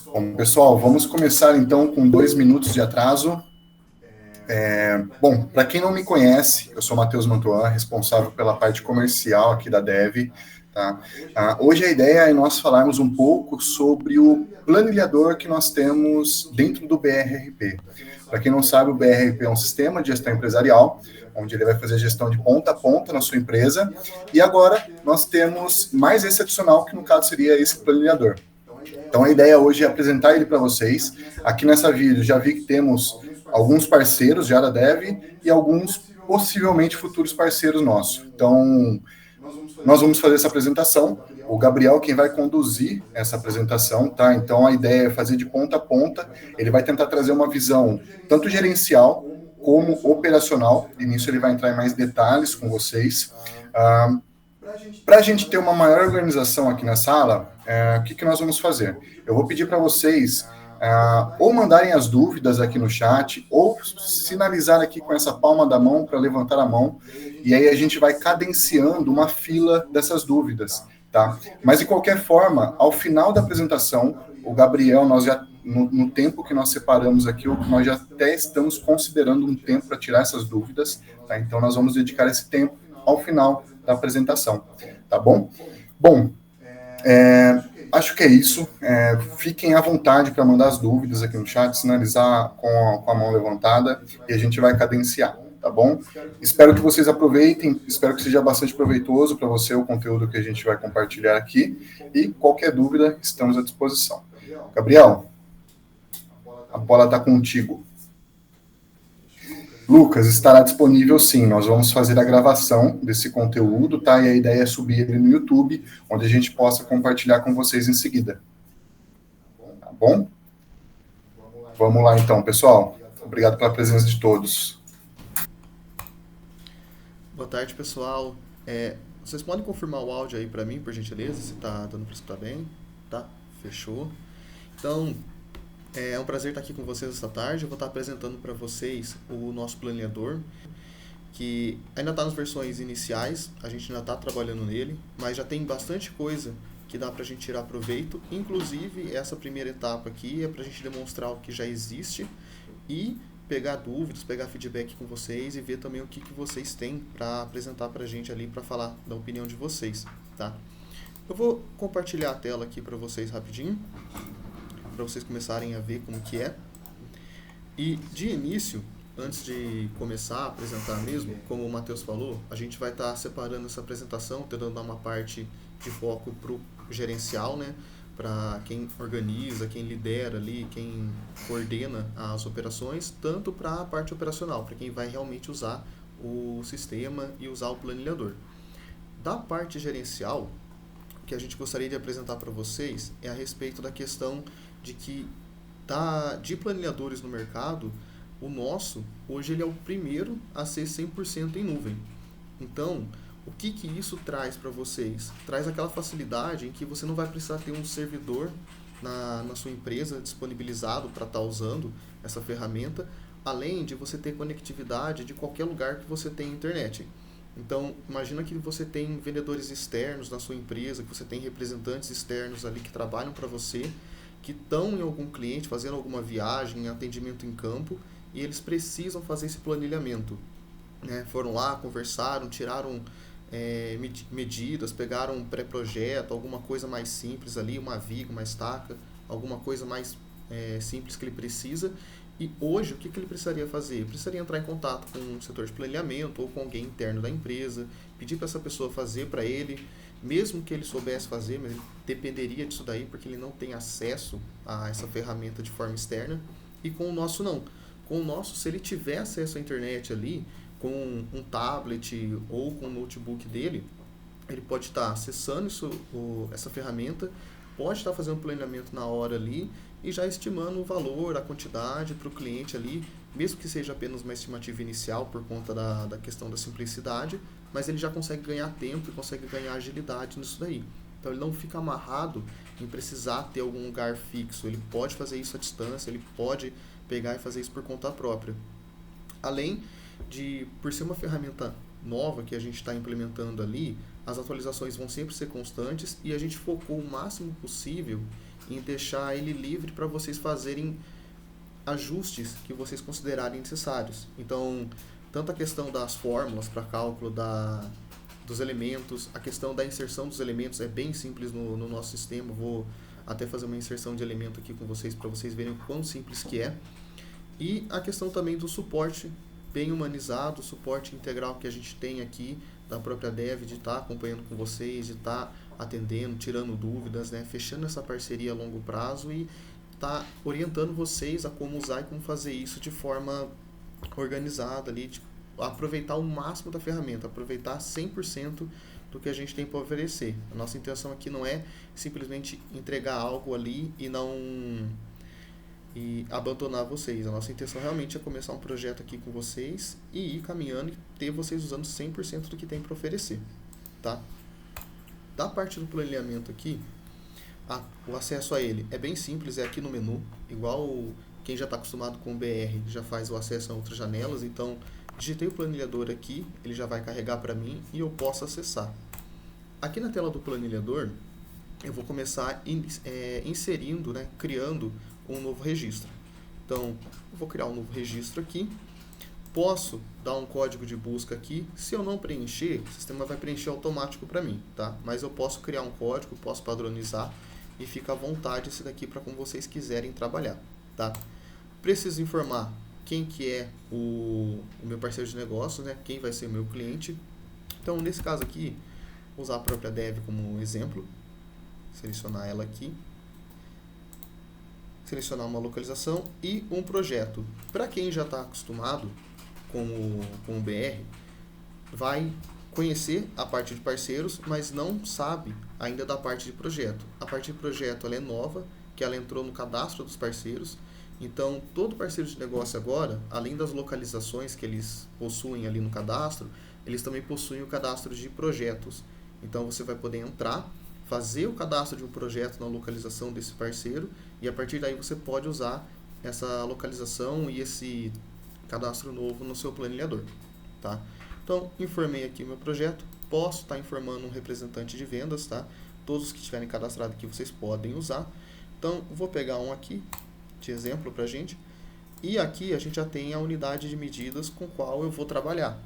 Bom, pessoal, vamos começar então com 2 minutos de atraso. Bom, para quem não me conhece, eu sou Matheus Mantuan, responsável pela parte comercial aqui da Dev. Tá? Hoje a ideia é nós falarmos um pouco sobre o planilhador que nós temos dentro do BRRP. Para quem não sabe, o BRRP é um sistema de gestão empresarial, onde ele vai fazer gestão de ponta a ponta na sua empresa. E agora nós temos mais esse adicional, que no caso seria esse planilhador. Então a ideia hoje é apresentar ele para vocês. Aqui nessa vídeo já vi que temos alguns parceiros já da Dev e alguns possivelmente futuros parceiros nossos. Então nós vamos fazer essa apresentação. O Gabriel quem vai conduzir essa apresentação, tá? Então a ideia é fazer de ponta a ponta. Ele vai tentar trazer uma visão tanto gerencial como operacional. E nisso ele vai entrar em mais detalhes com vocês. Para a gente ter uma maior organização aqui na sala, o que nós vamos fazer? Eu vou pedir para vocês ou mandarem as dúvidas aqui no chat, ou sinalizar aqui com essa palma da mão para levantar a mão, e aí a gente vai cadenciando uma fila dessas dúvidas, tá? Mas, de qualquer forma, ao final da apresentação, o Gabriel, nós já, no tempo que nós separamos aqui, nós já até estamos considerando um tempo para tirar essas dúvidas, tá? Então, nós vamos dedicar esse tempo ao final da apresentação, tá bom? Bom, acho que é isso. Fiquem à vontade para mandar as dúvidas aqui no chat, sinalizar com a mão levantada e a gente vai cadenciar, tá bom? Espero que vocês aproveitem, espero que seja bastante proveitoso para você o conteúdo que a gente vai compartilhar aqui e qualquer dúvida, estamos à disposição. Gabriel, a bola está contigo. Lucas, estará disponível sim, nós vamos fazer a gravação desse conteúdo, tá? E a ideia é subir ele no YouTube, onde a gente possa compartilhar com vocês em seguida. Tá bom? Vamos lá então, pessoal. Obrigado pela presença de todos. Boa tarde, pessoal. Vocês podem confirmar o áudio aí para mim, por gentileza, se tá dando para escutar bem? Tá? Fechou. Então, é um prazer estar aqui com vocês esta tarde. Eu vou estar apresentando para vocês o nosso planejador, que ainda está nas versões iniciais, a gente ainda está trabalhando nele, mas já tem bastante coisa que dá para a gente tirar proveito. Inclusive, essa primeira etapa aqui é para a gente demonstrar o que já existe e pegar dúvidas, pegar feedback com vocês e ver também o que vocês têm para apresentar para a gente ali, para falar da opinião de vocês, tá? Eu vou compartilhar a tela aqui para vocês rapidinho, para vocês começarem a ver como que é. E de início, antes de começar a apresentar mesmo, como o Matheus falou, a gente vai estar separando essa apresentação, tentando dar uma parte de foco para o gerencial, né? Para quem organiza, quem lidera ali, quem coordena as operações, tanto para a parte operacional, para quem vai realmente usar o sistema e usar o planilhador. Da parte gerencial, o que a gente gostaria de apresentar para vocês é a respeito da questão de que de planilhadores no mercado, o nosso, hoje ele é o primeiro a ser 100% em nuvem. Então, o que isso traz para vocês? Traz aquela facilidade em que você não vai precisar ter um servidor na sua empresa disponibilizado para estar usando essa ferramenta, além de você ter conectividade de qualquer lugar que você tenha internet. Então, imagina que você tem vendedores externos na sua empresa, que você tem representantes externos ali que trabalham para você, que estão em algum cliente, fazendo alguma viagem, atendimento em campo, e eles precisam fazer esse planilhamento. Né? Foram lá, conversaram, tiraram medidas, pegaram um pré-projeto, alguma coisa mais simples ali, uma viga, uma estaca, alguma coisa mais simples que ele precisa. E hoje, o que ele precisaria fazer? Ele precisaria entrar em contato com o setor de planejamento ou com alguém interno da empresa, pedir para essa pessoa fazer para ele, mesmo que ele soubesse fazer, mas ele dependeria disso daí porque ele não tem acesso a essa ferramenta de forma externa. E com o nosso não. Com o nosso, se ele tiver acesso à internet ali, com um tablet ou com o notebook dele, ele pode estar acessando essa ferramenta, pode estar fazendo planejamento na hora ali e já estimando o valor, a quantidade para o cliente ali, mesmo que seja apenas uma estimativa inicial por conta da questão da simplicidade, mas ele já consegue ganhar tempo e consegue ganhar agilidade nisso daí. Então ele não fica amarrado em precisar ter algum lugar fixo, ele pode fazer isso à distância, ele pode pegar e fazer isso por conta própria. Além de, por ser uma ferramenta nova que a gente está implementando ali, as atualizações vão sempre ser constantes e a gente focou o máximo possível em deixar ele livre para vocês fazerem ajustes que vocês considerarem necessários. Então, tanto a questão das fórmulas para cálculo dos elementos, a questão da inserção dos elementos é bem simples no nosso sistema. Vou até fazer uma inserção de elemento aqui com vocês para vocês verem o quão simples que é. E a questão também do suporte bem humanizado, o suporte integral que a gente tem aqui da própria Dev, de estar acompanhando com vocês, de estar atendendo, tirando dúvidas, né, fechando essa parceria a longo prazo e tá orientando vocês a como usar e como fazer isso de forma organizada ali, tipo, aproveitar o máximo da ferramenta, aproveitar 100% do que a gente tem para oferecer. A nossa intenção aqui não é simplesmente entregar algo ali e abandonar vocês. A nossa intenção realmente é começar um projeto aqui com vocês e ir caminhando e ter vocês usando 100% do que tem para oferecer, tá? Da parte do planejamento aqui, o acesso a ele é bem simples, é aqui no menu, igual quem já está acostumado com o BR já faz o acesso a outras janelas. Então, digitei o planilhador aqui, ele já vai carregar para mim e eu posso acessar. Aqui na tela do planilhador, eu vou começar inserindo, né, criando um novo registro. Então, eu vou criar um novo registro aqui. Posso dar um código de busca aqui. Se eu não preencher, o sistema vai preencher automático para mim, tá? Mas eu posso criar um código, posso padronizar e fica à vontade esse daqui para como vocês quiserem trabalhar, tá? Preciso informar quem que é o meu parceiro de negócio, né? Quem vai ser o meu cliente. Então, nesse caso aqui, vou usar a própria Dev como exemplo. Selecionar ela aqui. Selecionar uma localização e um projeto. Para quem já está acostumado com o BR, vai conhecer a parte de parceiros, mas não sabe ainda da parte de projeto. A parte de projeto ela é nova, que ela entrou no cadastro dos parceiros. Então, todo parceiro de negócio agora, além das localizações que eles possuem ali no cadastro, eles também possuem o cadastro de projetos. Então, você vai poder entrar, fazer o cadastro de um projeto na localização desse parceiro e a partir daí você pode usar essa localização e esse cadastro novo no seu planilhador, tá? Então, informei aqui o meu projeto, posso estar informando um representante de vendas, tá? Todos que estiverem cadastrados aqui vocês podem usar. Então, vou pegar um aqui de exemplo para a gente e aqui a gente já tem a unidade de medidas com qual eu vou trabalhar,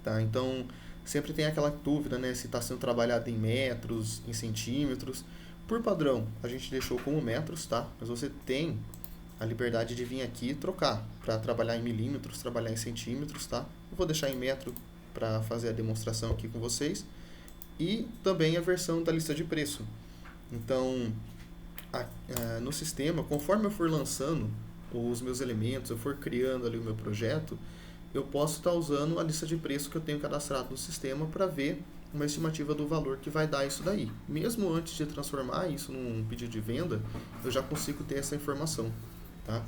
tá? Então, sempre tem aquela dúvida, né, se está sendo trabalhado em metros, em centímetros. Por padrão, a gente deixou como metros, tá? Mas você tem a liberdade de vir aqui e trocar para trabalhar em milímetros, trabalhar em centímetros, tá? Eu vou deixar em metro para fazer a demonstração aqui com vocês. E também a versão da lista de preço. Então, no sistema, conforme eu for lançando os meus elementos, eu for criando ali o meu projeto, eu posso estar usando a lista de preço que eu tenho cadastrado no sistema para ver uma estimativa do valor que vai dar isso daí. Mesmo antes de transformar isso num pedido de venda, eu já consigo ter essa informação, tá?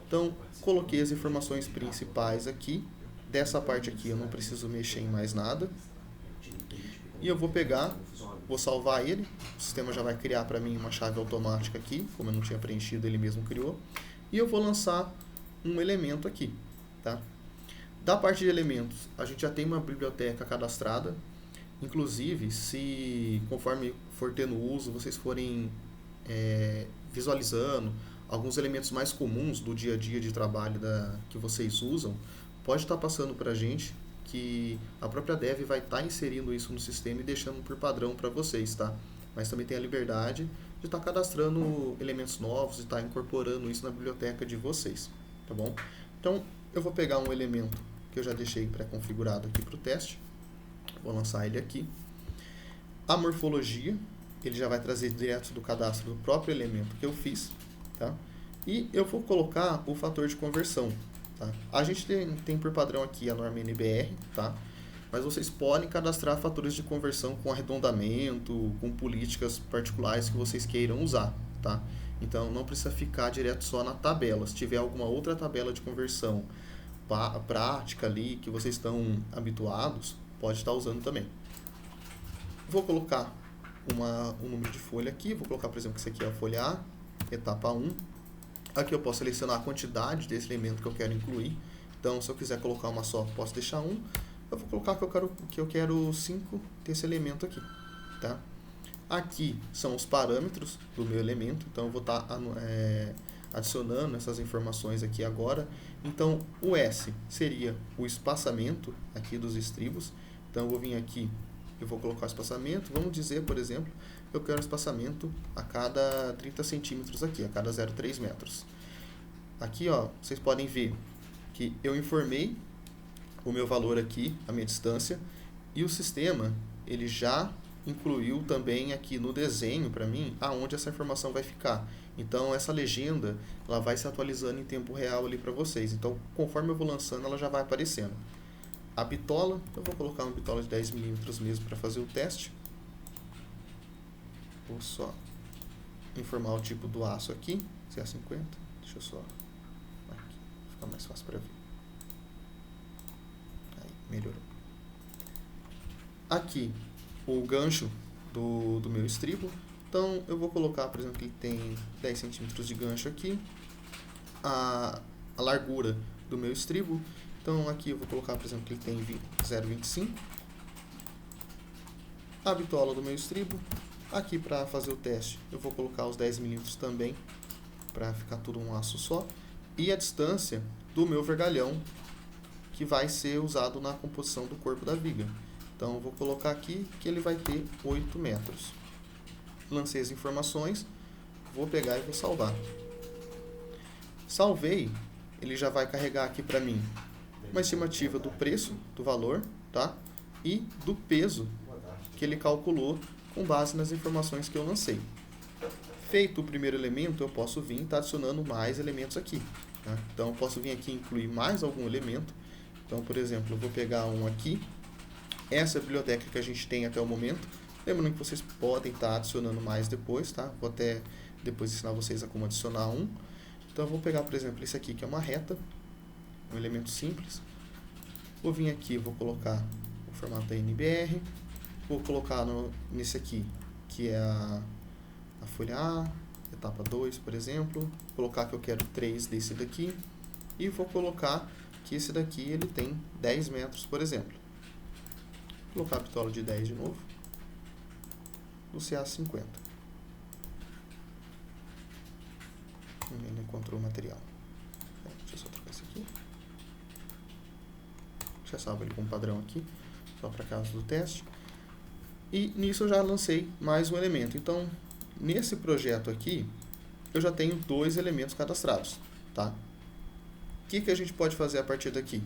Então, coloquei as informações principais aqui. Dessa parte aqui eu não preciso mexer em mais nada. E eu vou pegar, vou salvar ele. O sistema já vai criar para mim uma chave automática aqui, como eu não tinha preenchido, ele mesmo criou. E eu vou lançar um elemento aqui, tá? Da parte de elementos, a gente já tem uma biblioteca cadastrada. Inclusive, se conforme for tendo uso, vocês forem visualizando alguns elementos mais comuns do dia a dia de trabalho que vocês usam, pode estar passando para a gente que a própria Dev vai estar inserindo isso no sistema e deixando por padrão para vocês, tá? Mas também tem a liberdade de estar cadastrando elementos novos e estar incorporando isso na biblioteca de vocês, tá bom? Então, eu vou pegar um elemento que eu já deixei pré-configurado aqui para o teste. Vou lançar ele aqui. A morfologia, ele já vai trazer direto do cadastro do próprio elemento que eu fiz, tá? E eu vou colocar o fator de conversão, tá? A gente tem por padrão aqui a norma NBR, tá? Mas vocês podem cadastrar fatores de conversão com arredondamento, com políticas particulares que vocês queiram usar, tá? Então, não precisa ficar direto só na tabela. Se tiver alguma outra tabela de conversão prática ali, que vocês estão habituados, pode estar usando também. Vou colocar um número de folha aqui. Vou colocar, por exemplo, que isso aqui é a folha A, etapa 1. Aqui eu posso selecionar a quantidade desse elemento que eu quero incluir. Então, se eu quiser colocar uma só, posso deixar 1. Eu vou colocar que eu quero 5 desse elemento aqui, tá? Aqui são os parâmetros do meu elemento, então eu vou estar adicionando essas informações aqui agora. Então, o S seria o espaçamento aqui dos estribos. Então, eu vou vir aqui, eu vou colocar o espaçamento. Vamos dizer, por exemplo, eu quero espaçamento a cada 30 centímetros aqui, a cada 0,3 metros. Aqui, ó, vocês podem ver que eu informei o meu valor aqui, a minha distância, e o sistema, ele já incluiu também aqui no desenho para mim aonde essa informação vai ficar. Então essa legenda ela vai se atualizando em tempo real ali para vocês. Então conforme eu vou lançando ela já vai aparecendo. A bitola, eu vou colocar uma bitola de 10 milímetros mesmo para fazer o teste. Vou só informar o tipo do aço aqui, CA50. Deixa eu só aqui, fica mais fácil para ver. Aí, melhorou. Aqui o gancho do meu estribo. Então eu vou colocar, por exemplo, que ele tem 10 centímetros de gancho aqui. A largura do meu estribo. Então aqui eu vou colocar, por exemplo, que ele tem 0,25. A bitola do meu estribo. Aqui para fazer o teste eu vou colocar os 10 milímetros também, para ficar tudo um aço só. E a distância do meu vergalhão, que vai ser usado na composição do corpo da viga. Então, eu vou colocar aqui que ele vai ter 8 metros. Lancei as informações, vou pegar e vou salvar. Salvei, ele já vai carregar aqui para mim uma estimativa do preço, do valor, tá? E do peso que ele calculou com base nas informações que eu lancei. Feito o primeiro elemento, eu posso vir e estar adicionando mais elementos aqui. Tá? Então, eu posso vir aqui e incluir mais algum elemento. Então, por exemplo, eu vou pegar um aqui. Essa é a biblioteca que a gente tem até o momento. Lembrando que vocês podem estar adicionando mais depois, tá? Vou até depois ensinar vocês a como adicionar um. Então eu vou pegar, por exemplo, esse aqui que é uma reta, um elemento simples. Vou vir aqui, vou colocar o formato da NBR. Vou colocar nesse aqui, que é a folha A, etapa 2, por exemplo. Vou colocar que eu quero 3 desse daqui. E vou colocar que esse daqui ele tem 10 metros, por exemplo. Vou colocar a bitola de 10 de novo, do CA50. Ele encontrou o material. Deixa eu só trocar esse aqui. Já salvo ele como padrão aqui, só para caso do teste. E nisso eu já lancei mais um elemento. Então, nesse projeto aqui, eu já tenho 2 elementos cadastrados, tá? O que a gente pode fazer a partir daqui?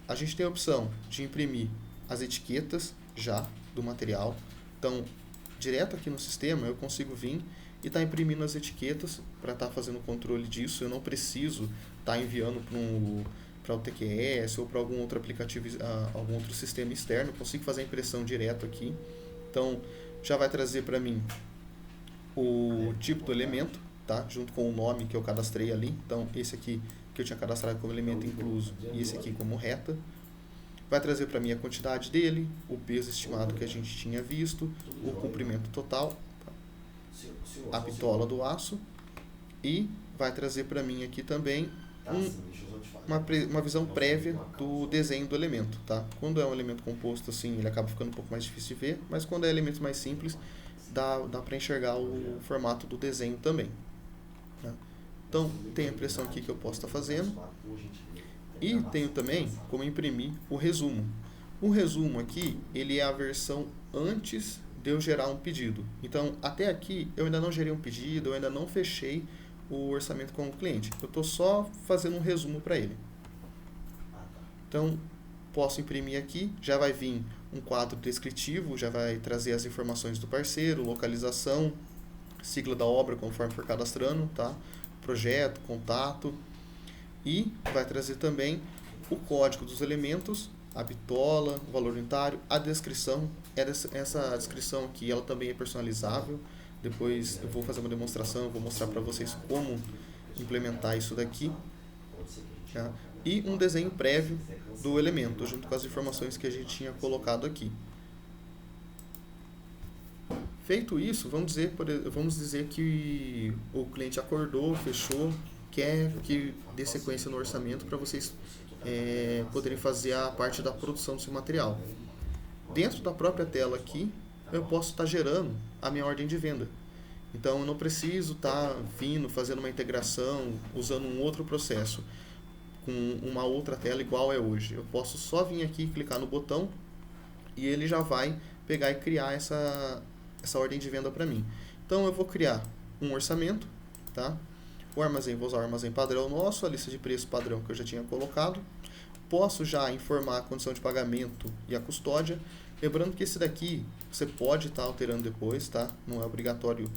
A gente tem a opção de imprimir as etiquetas já do material. Então, direto aqui no sistema, eu consigo vir e estar imprimindo as etiquetas para estar fazendo o controle disso. Eu não preciso estar enviando para o TQS ou para algum outro aplicativo, algum outro sistema externo. Eu consigo fazer a impressão direto aqui. Então, já vai trazer para mim o tipo do elemento, tá? Junto com o nome que eu cadastrei ali. Então, esse aqui que eu tinha cadastrado como elemento incluso e esse aqui como reta. Vai trazer para mim a quantidade dele, o peso estimado que a gente tinha visto, o comprimento total, a bitola do aço, e vai trazer para mim aqui também uma visão prévia do desenho do elemento. Tá? Quando é um elemento composto assim, ele acaba ficando um pouco mais difícil de ver, mas quando é elementos mais simples, dá para enxergar o formato do desenho também. Tá? Então, tem a impressão aqui que eu posso estar fazendo. E tenho também como imprimir o resumo. O resumo aqui, ele é a versão antes de eu gerar um pedido. Então, até aqui, eu ainda não gerei um pedido, eu ainda não fechei o orçamento com o cliente. Eu estou só fazendo um resumo para ele. Então, posso imprimir aqui, já vai vir um quadro descritivo, já vai trazer as informações do parceiro, localização, sigla da obra conforme for cadastrando, tá? Projeto, contato. E vai trazer também o código dos elementos, a bitola, o valor unitário, a descrição. Essa descrição aqui ela também é personalizável. Depois eu vou fazer uma demonstração, vou mostrar para vocês como implementar isso daqui. Tá? E um desenho prévio do elemento, junto com as informações que a gente tinha colocado aqui. Feito isso, vamos dizer que o cliente acordou, fechou, quer que dê sequência no orçamento para vocês poderem fazer a parte da produção do seu material. Dentro da própria tela aqui, eu posso estar gerando a minha ordem de venda. Então eu não preciso estar vindo, fazendo uma integração, usando um outro processo, com uma outra tela igual é hoje. Eu posso só vir aqui, clicar no botão e ele já vai pegar e criar essa ordem de venda para mim. Então eu vou criar um orçamento, tá? O armazém, vou usar o armazém padrão nosso, a lista de preço padrão que eu já tinha colocado. Posso já informar a condição de pagamento e a custódia. Lembrando que esse daqui você pode estar alterando depois, tá? Não é obrigatório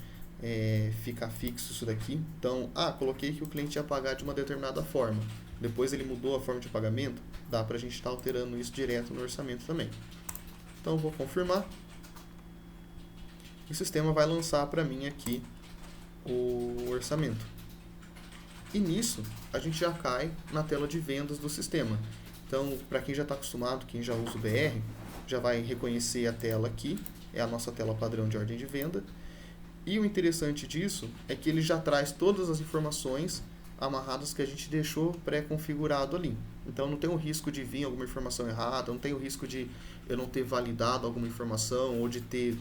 ficar fixo isso daqui. Então, coloquei que o cliente ia pagar de uma determinada forma. Depois ele mudou a forma de pagamento, dá pra gente estar alterando isso direto no orçamento também. Então, vou confirmar. O sistema vai lançar para mim aqui o orçamento. E nisso, a gente já cai na tela de vendas do sistema. Então, para quem já está acostumado, quem já usa o BR, já vai reconhecer a tela aqui, é a nossa tela padrão de ordem de venda. E o interessante disso é que ele já traz todas as informações amarradas que a gente deixou pré-configurado ali. Então não tem o risco de vir alguma informação errada, não tem o risco de eu não ter validado alguma informação ou de ter,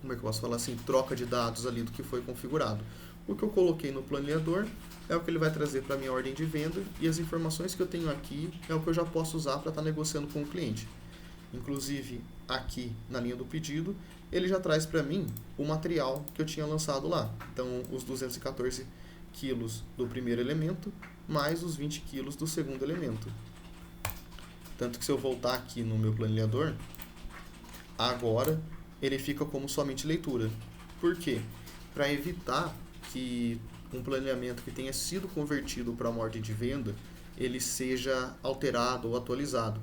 como é que eu posso falar assim, troca de dados ali do que foi configurado. O que eu coloquei no planilhador é o que ele vai trazer para a minha ordem de venda e as informações que eu tenho aqui é o que eu já posso usar para estar negociando com o cliente. Inclusive aqui na linha do pedido, ele já traz para mim o material que eu tinha lançado lá. Então os 214 quilos do primeiro elemento, mais os 20 quilos do segundo elemento. Tanto que se eu voltar aqui no meu planilhador, agora ele fica como somente leitura. Por quê? Para evitar que um planejamento que tenha sido convertido para uma ordem de venda, ele seja alterado ou atualizado.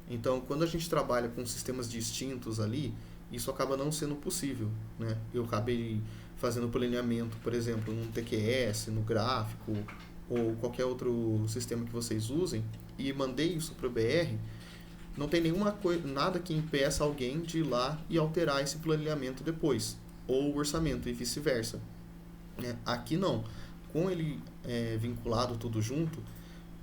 Então, quando a gente trabalha com sistemas distintos ali, isso acaba não sendo possível, né? Eu acabei fazendo planeamento, por exemplo, no TQS, no gráfico ou qualquer outro sistema que vocês usem e mandei isso para o BR, não tem nada que impeça alguém de ir lá e alterar esse planeamento depois, ou o orçamento e vice-versa. Aqui não. Com ele vinculado tudo junto,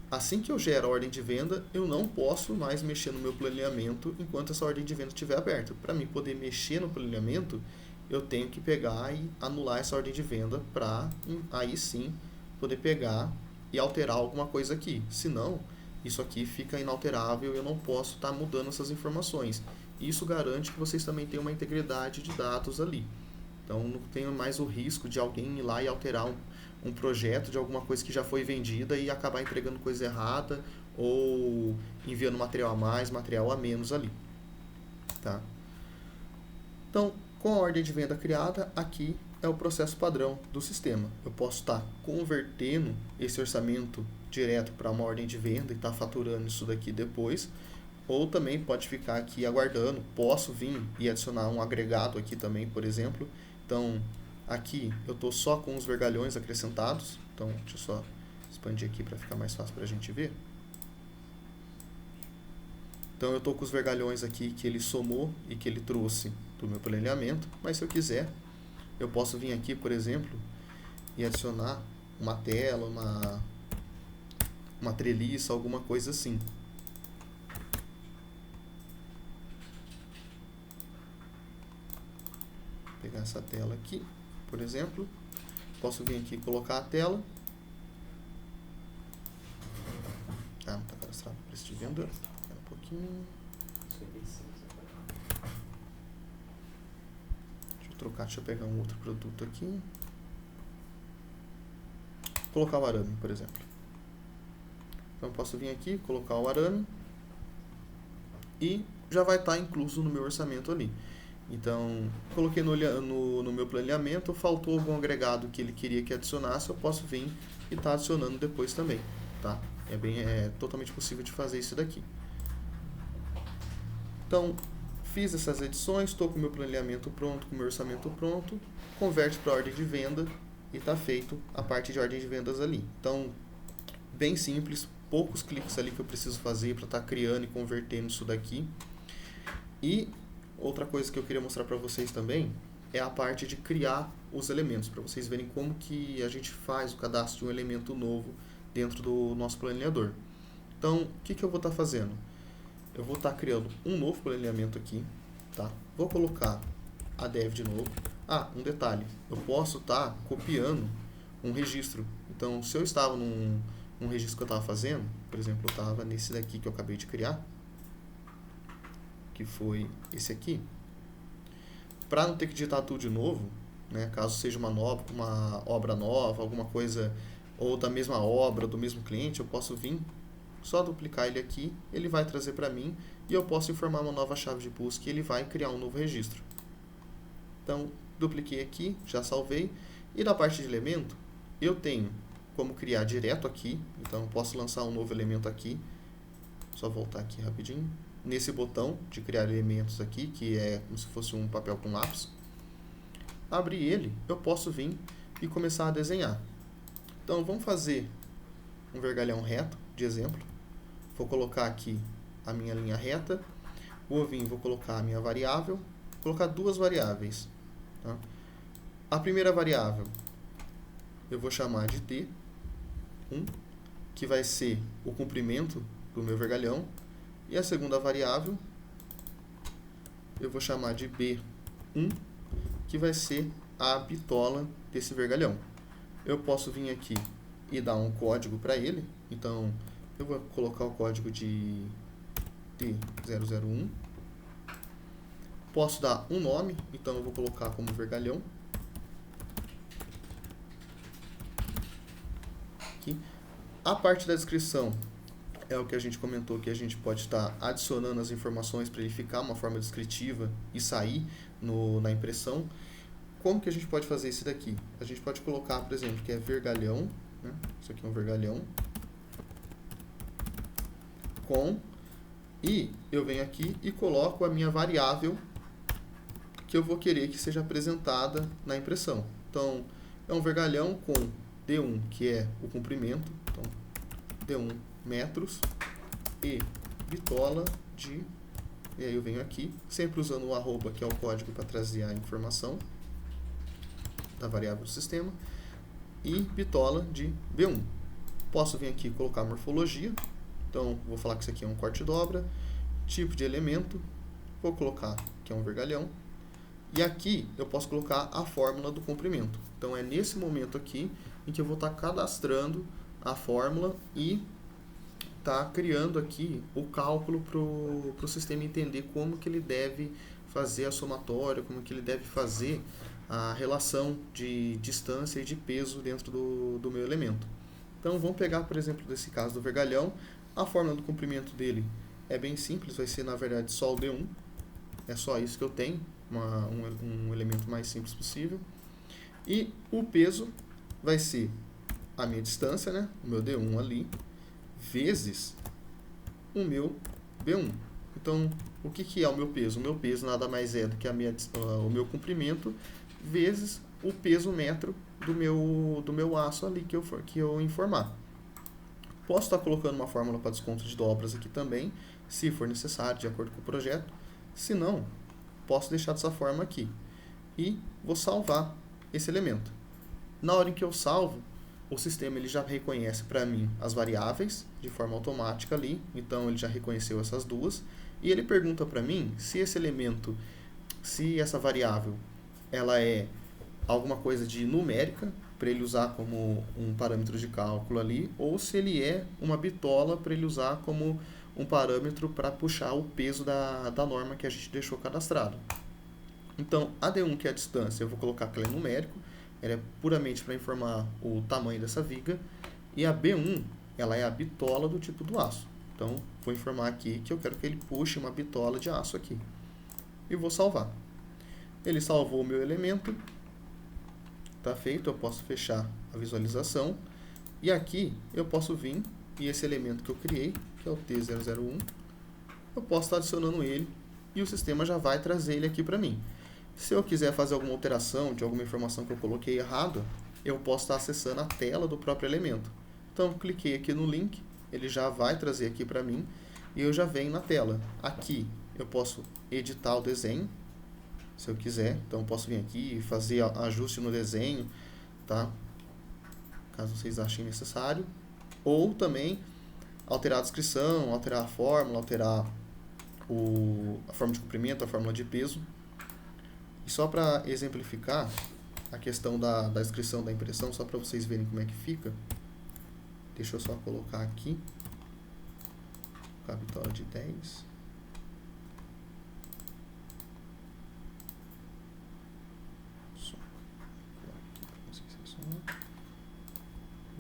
assim que eu gero a ordem de venda, eu não posso mais mexer no meu planeamento enquanto essa ordem de venda estiver aberta. Para mim poder mexer no planeamento, eu tenho que pegar e anular essa ordem de venda para aí sim poder pegar e alterar alguma coisa aqui. Senão, isso aqui fica inalterável e eu não posso estar mudando essas informações. Isso garante que vocês também tenham uma integridade de dados ali. Então não tenho mais o risco de alguém ir lá e alterar um projeto de alguma coisa que já foi vendida e acabar entregando coisa errada ou enviando material a mais, material a menos ali. Tá? Então, com a ordem de venda criada, aqui é o processo padrão do sistema. Eu posso estar convertendo esse orçamento direto para uma ordem de venda e estar faturando isso daqui depois, ou também pode ficar aqui aguardando. Posso vir e adicionar um agregado aqui também, por exemplo. Então, aqui eu estou só com os vergalhões acrescentados. Então, deixa eu só expandir aqui para ficar mais fácil para a gente ver. Então, eu estou com os vergalhões aqui que ele somou e que ele trouxe do meu planeamento. Mas se eu quiser, eu posso vir aqui, por exemplo, e adicionar uma tela, uma treliça, alguma coisa assim. Pegar essa tela aqui, por exemplo. Posso vir aqui e colocar a tela. Não está cadastrado o preço de venda. Espera um pouquinho. Deixa eu pegar um outro produto aqui. Vou colocar o arame, por exemplo. Então eu posso vir aqui, colocar o arame e já vai estar incluso no meu orçamento ali. Então, coloquei no meu planeamento, faltou algum agregado que ele queria que adicionasse, eu posso vir e estar adicionando depois também, tá? É totalmente possível de fazer isso daqui. Então, fiz essas edições, estou com o meu planeamento pronto, com o meu orçamento pronto, converte para a ordem de venda e está feito a parte de ordem de vendas ali. Então, bem simples, poucos cliques ali que eu preciso fazer para estar criando e convertendo isso daqui. E outra coisa que eu queria mostrar para vocês também é a parte de criar os elementos, para vocês verem como que a gente faz o cadastro de um elemento novo dentro do nosso planejador. Então, o que eu vou estar fazendo? Eu vou estar criando um novo planeamento aqui, tá? Vou colocar a dev de novo. Um detalhe, eu posso estar copiando um registro. Então, se eu estava num registro que eu estava fazendo, por exemplo, eu estava nesse daqui que eu acabei de criar, que foi esse aqui, para não ter que digitar tudo de novo, né, caso seja uma obra nova, alguma coisa, ou da mesma obra, do mesmo cliente, eu posso vir, só duplicar ele aqui, ele vai trazer para mim, e eu posso informar uma nova chave de busca e ele vai criar um novo registro. Então, dupliquei aqui, já salvei, e na parte de elemento, eu tenho como criar direto aqui, então eu posso lançar um novo elemento aqui, só voltar aqui rapidinho, nesse botão de criar elementos aqui, que é como se fosse um papel com lápis. Abrir ele, eu posso vir e começar a desenhar. Então vamos fazer um vergalhão reto, de exemplo. Vou colocar aqui a minha linha reta, vou colocar a minha variável, vou colocar duas variáveis. Tá? A primeira variável eu vou chamar de D1, que vai ser o comprimento do meu vergalhão. E a segunda variável eu vou chamar de B1, que vai ser a bitola desse vergalhão. Eu posso vir aqui e dar um código para ele. Então, eu vou colocar o código de T001. Posso dar um nome, então eu vou colocar como vergalhão. Aqui. A parte da descrição é o que a gente comentou, que a gente pode estar adicionando as informações para ele ficar uma forma descritiva e sair na impressão. Como que a gente pode fazer isso daqui? A gente pode colocar, por exemplo, que é vergalhão, né? Isso aqui é um vergalhão, e eu venho aqui e coloco a minha variável que eu vou querer que seja apresentada na impressão. Então, é um vergalhão com D1, que é o comprimento, então, D1 metros, e bitola de... E aí eu venho aqui, sempre usando o arroba, que é o código para trazer a informação da variável do sistema, e bitola de B1. Posso vir aqui e colocar morfologia, então vou falar que isso aqui é um corte e dobra, tipo de elemento, vou colocar que é um vergalhão, e aqui eu posso colocar a fórmula do comprimento. Então é nesse momento aqui em que eu vou estar cadastrando a fórmula e tá criando aqui o cálculo para o sistema entender como que ele deve fazer a somatória, como que ele deve fazer a relação de distância e de peso dentro do meu elemento. Então vamos pegar, por exemplo, desse caso do vergalhão, a fórmula do comprimento dele é bem simples, vai ser na verdade só o D1, é só isso que eu tenho, um elemento mais simples possível. E o peso vai ser a minha distância, né, o meu D1 ali, vezes o meu B1. Então, o que é o meu peso? O meu peso nada mais é do que o meu comprimento vezes o peso metro do meu aço ali que eu informar. Posso estar colocando uma fórmula para desconto de dobras aqui também, se for necessário, de acordo com o projeto. Se não, posso deixar dessa forma aqui. E vou salvar esse elemento. Na hora em que eu salvo, o sistema ele já reconhece para mim as variáveis de forma automática ali, então ele já reconheceu essas duas, e ele pergunta para mim se esse elemento, se essa variável, ela é alguma coisa de numérica, para ele usar como um parâmetro de cálculo ali, ou se ele é uma bitola para ele usar como um parâmetro para puxar o peso da norma que a gente deixou cadastrado. Então, a D1, que é a distância, eu vou colocar que ela é numérico, ela é puramente para informar o tamanho dessa viga, e a B1, ela é a bitola do tipo do aço. Então, vou informar aqui que eu quero que ele puxe uma bitola de aço aqui. E vou salvar. Ele salvou o meu elemento. Está feito, eu posso fechar a visualização. E aqui eu posso vir, e esse elemento que eu criei, que é o T001, eu posso estar adicionando ele, e o sistema já vai trazer ele aqui para mim. Se eu quiser fazer alguma alteração de alguma informação que eu coloquei errado, eu posso estar acessando a tela do próprio elemento. Então, cliquei aqui no link, ele já vai trazer aqui para mim, e eu já venho na tela. Aqui eu posso editar o desenho, se eu quiser. Então, eu posso vir aqui e fazer ajuste no desenho, tá? Caso vocês achem necessário. Ou também alterar a descrição, alterar a fórmula, alterar a forma de comprimento, a fórmula de peso. E só para exemplificar a questão da descrição da impressão, só para vocês verem como é que fica, deixa eu só colocar aqui a bitola de 10. Só aqui,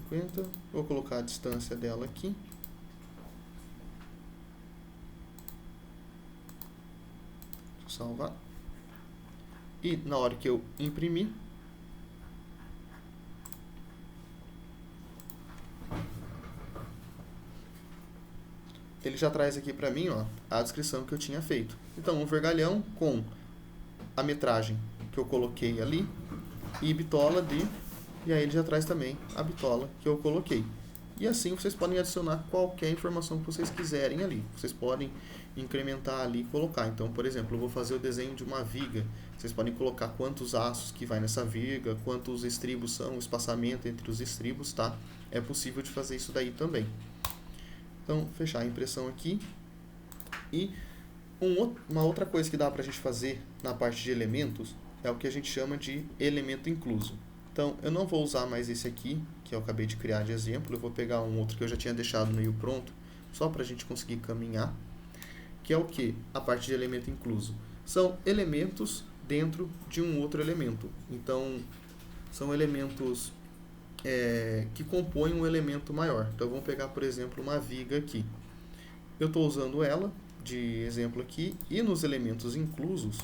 50. Vou colocar a distância dela aqui. Deixa eu salvar. E na hora que eu imprimir, ele já traz aqui para mim, ó, a descrição que eu tinha feito. Então, um vergalhão com a metragem que eu coloquei ali e bitola de... E aí ele já traz também a bitola que eu coloquei. E assim vocês podem adicionar qualquer informação que vocês quiserem ali. Vocês podem incrementar ali e colocar. Então, por exemplo, eu vou fazer o desenho de uma viga. Vocês podem colocar quantos aços que vai nessa viga, quantos estribos são, o espaçamento entre os estribos, tá? É possível de fazer isso daí também. Então, fechar a impressão aqui. E uma outra coisa que dá pra gente fazer na parte de elementos é o que a gente chama de elemento incluso. Então, eu não vou usar mais esse aqui, que eu acabei de criar de exemplo. Eu vou pegar um outro que eu já tinha deixado meio pronto, só para a gente conseguir caminhar. Que é o que? A parte de elemento incluso. São elementos dentro de um outro elemento. Então, são elementos que compõem um elemento maior. Então, vamos pegar, por exemplo, uma viga aqui. Eu estou usando ela de exemplo aqui, e nos elementos inclusos,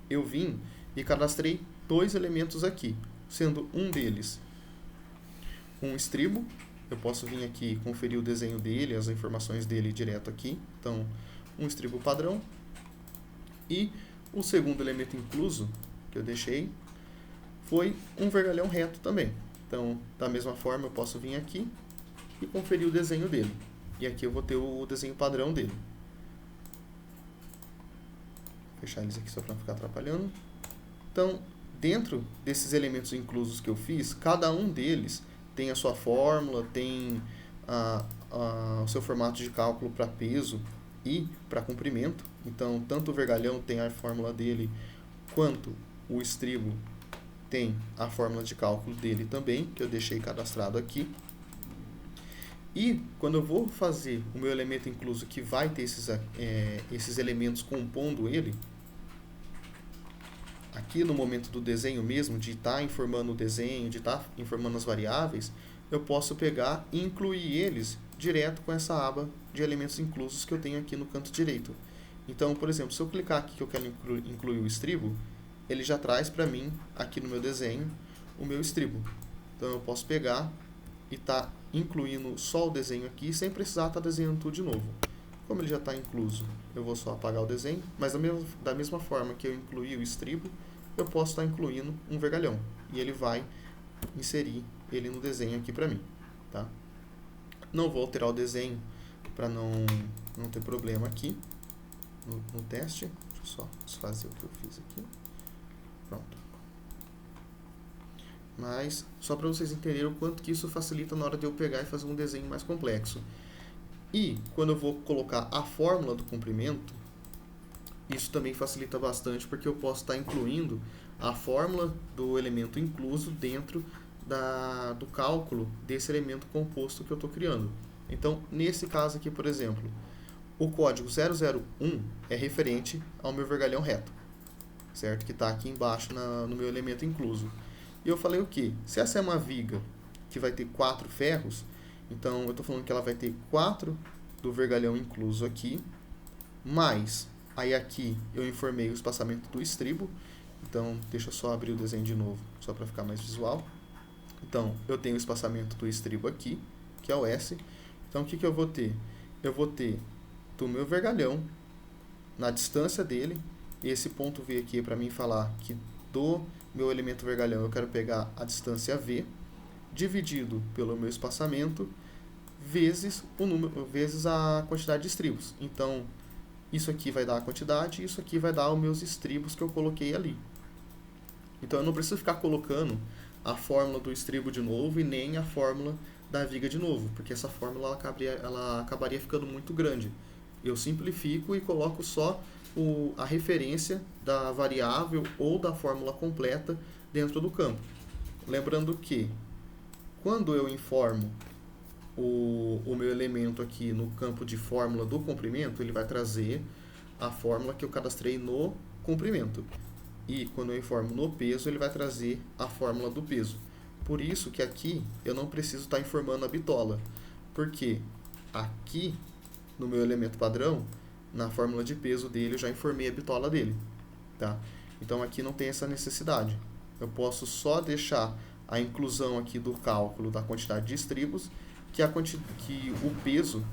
eu vim e cadastrei 2 elementos aqui, sendo um deles um estribo. Eu posso vir aqui e conferir o desenho dele, as informações dele direto aqui. Então, um estribo padrão. E o segundo elemento incluso que eu deixei foi um vergalhão reto também. Então, da mesma forma, eu posso vir aqui e conferir o desenho dele. E aqui eu vou ter o desenho padrão dele. Vou fechar eles aqui só para não ficar atrapalhando. Então, dentro desses elementos inclusos que eu fiz, cada um deles tem a sua fórmula, tem o seu formato de cálculo para peso e para comprimento. Então, tanto o vergalhão tem a fórmula dele, quanto o estribo tem a fórmula de cálculo dele também, que eu deixei cadastrado aqui. E quando eu vou fazer o meu elemento incluso, que vai ter esses elementos compondo ele, aqui no momento do desenho mesmo, de estar informando o desenho, de estar informando as variáveis, eu posso pegar e incluir eles direto com essa aba de elementos inclusos que eu tenho aqui no canto direito. Então, por exemplo, se eu clicar aqui que eu quero incluir o estribo, ele já traz para mim, aqui no meu desenho, o meu estribo. Então, eu posso pegar e estar incluindo só o desenho aqui, sem precisar estar desenhando tudo de novo. Como ele já está incluso, eu vou só apagar o desenho, mas da mesma forma que eu incluí o estribo, eu posso estar incluindo um vergalhão. E ele vai inserir ele no desenho aqui para mim. Tá? Não vou alterar o desenho para não ter problema aqui no teste. Deixa eu só desfazer o que eu fiz aqui. Pronto. Mas, só para vocês entenderem o quanto que isso facilita na hora de eu pegar e fazer um desenho mais complexo. E, quando eu vou colocar a fórmula do comprimento, isso também facilita bastante, porque eu posso estar incluindo a fórmula do elemento incluso dentro do cálculo desse elemento composto que eu estou criando. Então, nesse caso aqui, por exemplo, o código 001 é referente ao meu vergalhão reto, certo? Que está aqui embaixo no meu elemento incluso. E eu falei o quê? Se essa é uma viga que vai ter 4 ferros, então eu estou falando que ela vai ter 4 do vergalhão incluso aqui, mais, aí aqui eu informei o espaçamento do estribo. Então deixa eu só abrir o desenho de novo, só para ficar mais visual. Então eu tenho o espaçamento do estribo aqui, que é o S. Então o que eu vou ter? Eu vou ter do meu vergalhão, na distância dele, esse ponto V aqui é para mim falar que do meu elemento vergalhão eu quero pegar a distância V, dividido pelo meu espaçamento, vezes a quantidade de estribos. Então, isso aqui vai dar a quantidade, e isso aqui vai dar os meus estribos que eu coloquei ali. Então, eu não preciso ficar colocando a fórmula do estribo de novo e nem a fórmula da viga de novo, porque essa fórmula ela acabaria ficando muito grande. Eu simplifico e coloco só a referência da variável ou da fórmula completa dentro do campo. Lembrando que quando eu informo o meu elemento aqui no campo de fórmula do comprimento, ele vai trazer a fórmula que eu cadastrei no comprimento. E quando eu informo no peso, ele vai trazer a fórmula do peso. Por isso que aqui eu não preciso estar informando a bitola, porque aqui no meu elemento padrão, na fórmula de peso dele, eu já informei a bitola dele. Tá? Então aqui não tem essa necessidade. Eu posso só deixar a inclusão aqui do cálculo da quantidade de estribos, que o peso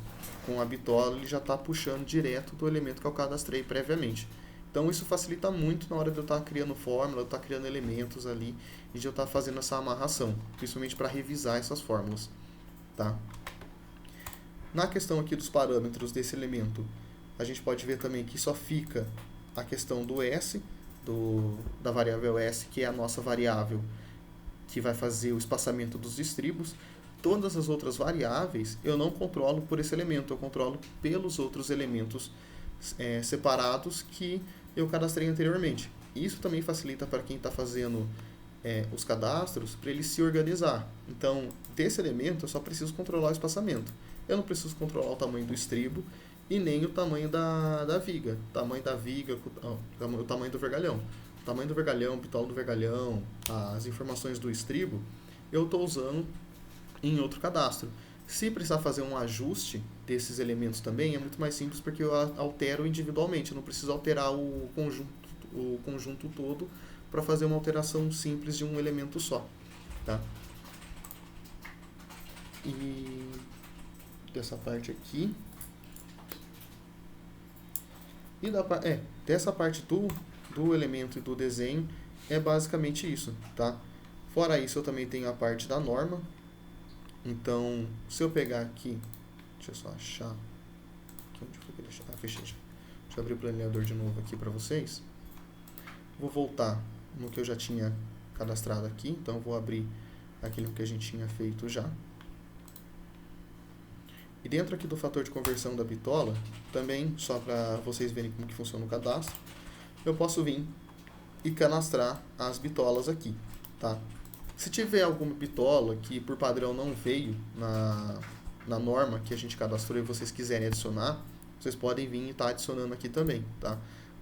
com a bitola ele já está puxando direto do elemento que eu cadastrei previamente. Então isso facilita muito na hora de eu estar criando fórmula, eu estar criando elementos ali e de eu estar fazendo essa amarração, principalmente para revisar essas fórmulas. Tá? Na questão aqui dos parâmetros desse elemento, a gente pode ver também que só fica a questão do S, da variável S, que é a nossa variável que vai fazer o espaçamento dos estribos. Todas as outras variáveis eu não controlo por esse elemento, eu controlo pelos outros elementos separados que eu cadastrei anteriormente. Isso também facilita para quem está fazendo os cadastros, para ele se organizar. Então, desse elemento eu só preciso controlar o espaçamento. Eu não preciso controlar o tamanho do estribo e nem o tamanho da viga. O tamanho da viga, o tamanho do vergalhão. O tamanho do vergalhão, bitola do vergalhão, as informações do estribo, eu estou usando em outro cadastro. Se precisar fazer um ajuste desses elementos também, é muito mais simples porque eu altero individualmente. Eu não preciso alterar o conjunto todo para fazer uma alteração simples de um elemento só. Tá? E dessa parte aqui. E dessa parte do elemento e do desenho é basicamente isso. Tá? Fora isso, eu também tenho a parte da norma. Então, se eu pegar aqui, deixa eu só achar, onde foi que eu deixei? Fechei já. Deixa eu abrir o planejador de novo aqui para vocês. Vou voltar no que eu já tinha cadastrado aqui, então vou abrir aquilo que a gente tinha feito já. E dentro aqui do fator de conversão da bitola, também, só para vocês verem como que funciona o cadastro, eu posso vir e cadastrar as bitolas aqui, tá? Se tiver alguma bitola que por padrão não veio na norma que a gente cadastrou e vocês quiserem adicionar, vocês podem vir e estar adicionando aqui também, tá?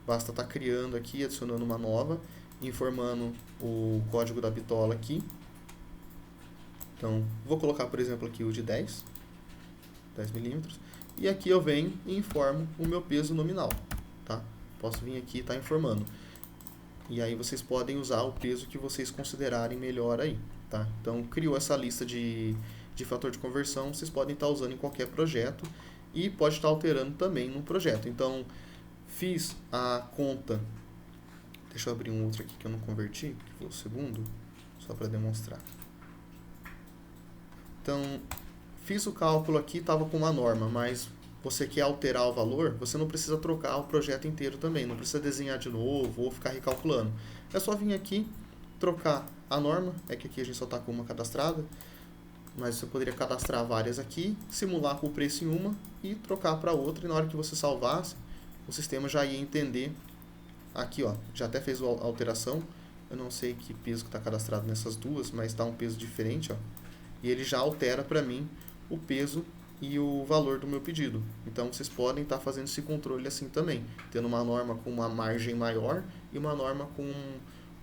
Basta estar criando aqui, adicionando uma nova, informando o código da bitola aqui. Então, vou colocar, por exemplo, aqui o de 10 milímetros. E aqui eu venho e informo o meu peso nominal, tá? Posso vir aqui e estar informando. E aí vocês podem usar o peso que vocês considerarem melhor aí, tá? Então, criou essa lista de fator de conversão, vocês podem estar usando em qualquer projeto e pode estar alterando também no projeto. Então, fiz a conta, deixa eu abrir um outro aqui que eu não converti, que foi o segundo, só para demonstrar. Então, fiz o cálculo aqui, estava com uma norma, mas você quer alterar o valor, você não precisa trocar o projeto inteiro também, não precisa desenhar de novo ou ficar recalculando. É só vir aqui, trocar a norma, é que aqui a gente só está com uma cadastrada, mas você poderia cadastrar várias aqui, simular com o preço em uma e trocar para outra, e na hora que você salvasse, o sistema já ia entender. Aqui, ó, já até fez a alteração, eu não sei que peso que está cadastrado nessas duas, mas está um peso diferente, ó, e ele já altera para mim o peso e o valor do meu pedido. Então, vocês podem estar fazendo esse controle assim também, tendo uma norma com uma margem maior e uma norma com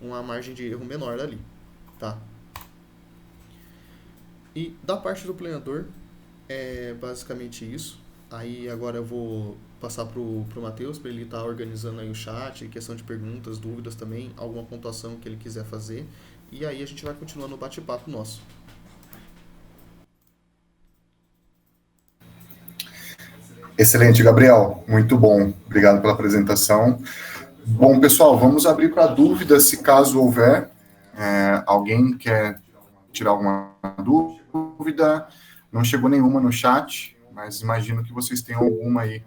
uma margem de erro menor ali, tá? E da parte do planejador, é basicamente isso. Aí agora eu vou passar pro Matheus, para ele estar organizando aí o chat, questão de perguntas, dúvidas também, alguma pontuação que ele quiser fazer. E aí a gente vai continuando o bate-papo nosso. Excelente, Gabriel. Muito bom. Obrigado pela apresentação. Bom, pessoal, vamos abrir para dúvidas, se caso houver. Alguém quer tirar alguma dúvida? Não chegou nenhuma no chat, mas imagino que vocês tenham alguma aí.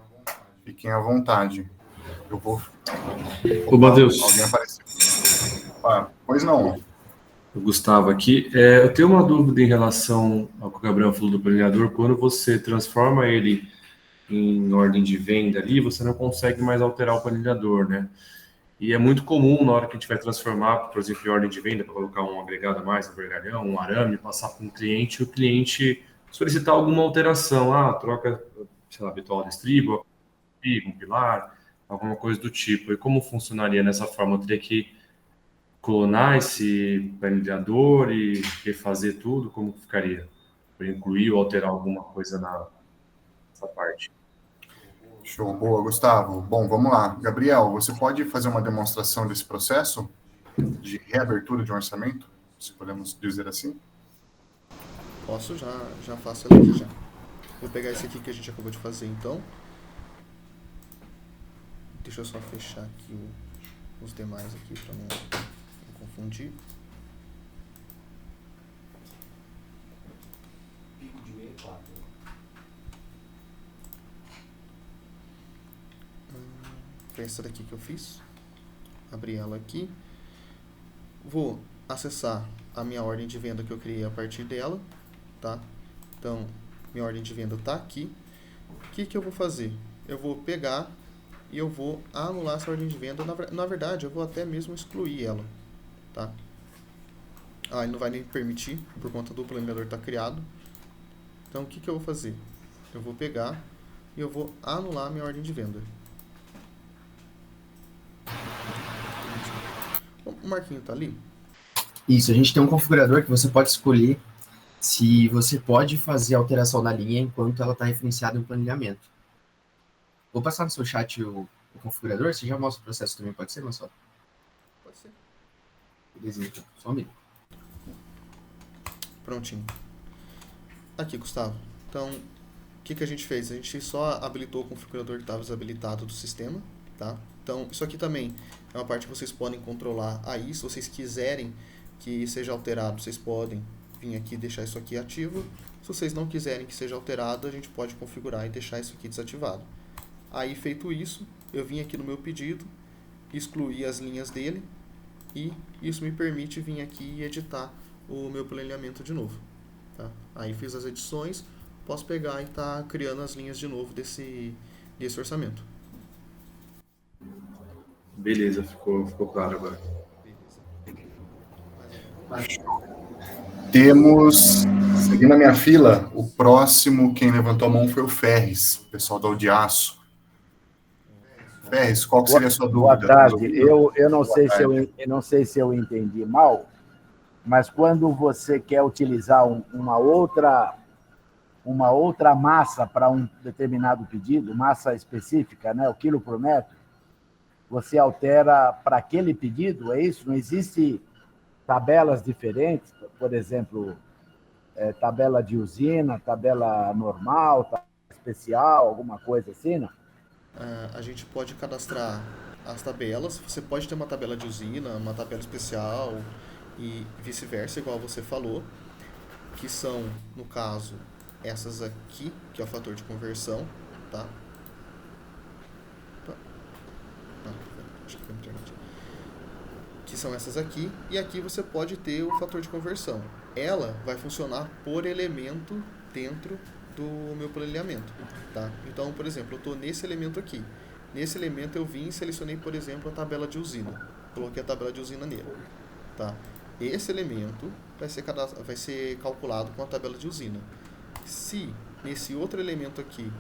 Fiquem à vontade. Eu vou... Ô, Matheus. Alguém apareceu. Pois não. O Gustavo aqui. Eu tenho uma dúvida em relação ao que o Gabriel falou do planejador. Quando você transforma ele em ordem de venda ali, você não consegue mais alterar o planilhador, né? E é muito comum na hora que a gente vai transformar, por exemplo, em ordem de venda, para colocar um agregado a mais, um vergalhão, um arame, passar para um cliente, e o cliente solicitar alguma alteração, troca, sei lá, bitola de estribo, um pilar, alguma coisa do tipo. E como funcionaria nessa forma? Eu teria que clonar esse planilhador e refazer tudo? Como que ficaria? Para incluir ou alterar alguma coisa nessa parte? Show, boa, Gustavo. Bom, vamos lá. Gabriel, você pode fazer uma demonstração desse processo de reabertura de um orçamento, se podemos dizer assim? Posso, já faço ela aqui já. Vou pegar esse aqui que a gente acabou de fazer, então. Deixa eu só fechar aqui os demais aqui para não confundir. Foi essa daqui que eu fiz. Abri ela aqui. Vou acessar a minha ordem de venda que eu criei a partir dela, tá? Então, minha ordem de venda está aqui. O que eu vou fazer? Eu vou pegar e eu vou anular essa ordem de venda. Na verdade, eu vou até mesmo excluir ela, tá? Ele não vai nem permitir, por conta do planejador estar criado. Então, o que eu vou fazer? Eu vou pegar e eu vou anular a minha ordem de venda. O Marquinho tá ali? Isso, a gente tem um configurador que você pode escolher se você pode fazer alteração na linha enquanto ela está referenciada em planilhamento. Vou passar no seu chat o configurador, você já mostra o processo também, pode ser, Marcelo? Pode ser. Beleza, então, só um minuto. Prontinho. Aqui, Gustavo. Então, o que a gente fez? A gente só habilitou o configurador que estava desabilitado do sistema, tá? Então, isso aqui também é uma parte que vocês podem controlar aí. Se vocês quiserem que seja alterado, vocês podem vir aqui e deixar isso aqui ativo. Se vocês não quiserem que seja alterado, a gente pode configurar e deixar isso aqui desativado. Aí, feito isso, eu vim aqui no meu pedido, excluir as linhas dele e isso me permite vir aqui e editar o meu planejamento de novo. Tá? Aí fiz as edições, posso pegar e estar criando as linhas de novo desse orçamento. Beleza, ficou claro agora. Temos, seguindo a minha fila, o próximo, quem levantou a mão foi o Ferres, o pessoal do Audiaço. Ferres, qual que seria a sua dúvida? Boa tarde. Eu não sei se eu entendi mal, mas quando você quer utilizar uma outra massa para um determinado pedido, massa específica, né, o quilo por metro, você altera para aquele pedido, é isso? Não existe tabelas diferentes, por exemplo, tabela de usina, tabela normal, tabela especial, alguma coisa assim, não? A gente pode cadastrar as tabelas. Você pode ter uma tabela de usina, uma tabela especial e vice-versa, igual você falou, que são, no caso, essas aqui, que é o fator de conversão, tá? Acho que foi a internet. Que são essas aqui, e aqui você pode ter o fator de conversão. Ela vai funcionar por elemento dentro do meu planejamento, tá? Então, por exemplo, eu estou nesse elemento aqui. Nesse elemento eu vim e selecionei, por exemplo, a tabela de usina. Coloquei a tabela de usina nele, tá? Esse elemento vai ser calculado com a tabela de usina. Se nesse outro elemento aqui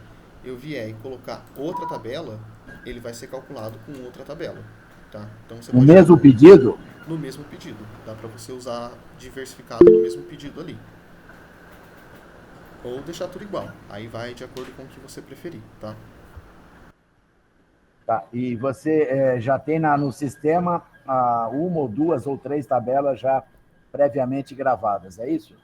eu vier e colocar outra tabela, ele vai ser calculado com outra tabela, tá? Então, você no mesmo pedido? No mesmo pedido. Dá para você usar diversificado no mesmo pedido ali. Ou deixar tudo igual. Aí vai de acordo com o que você preferir, tá? Tá. E você já tem no sistema uma ou duas ou três tabelas já previamente gravadas, é isso?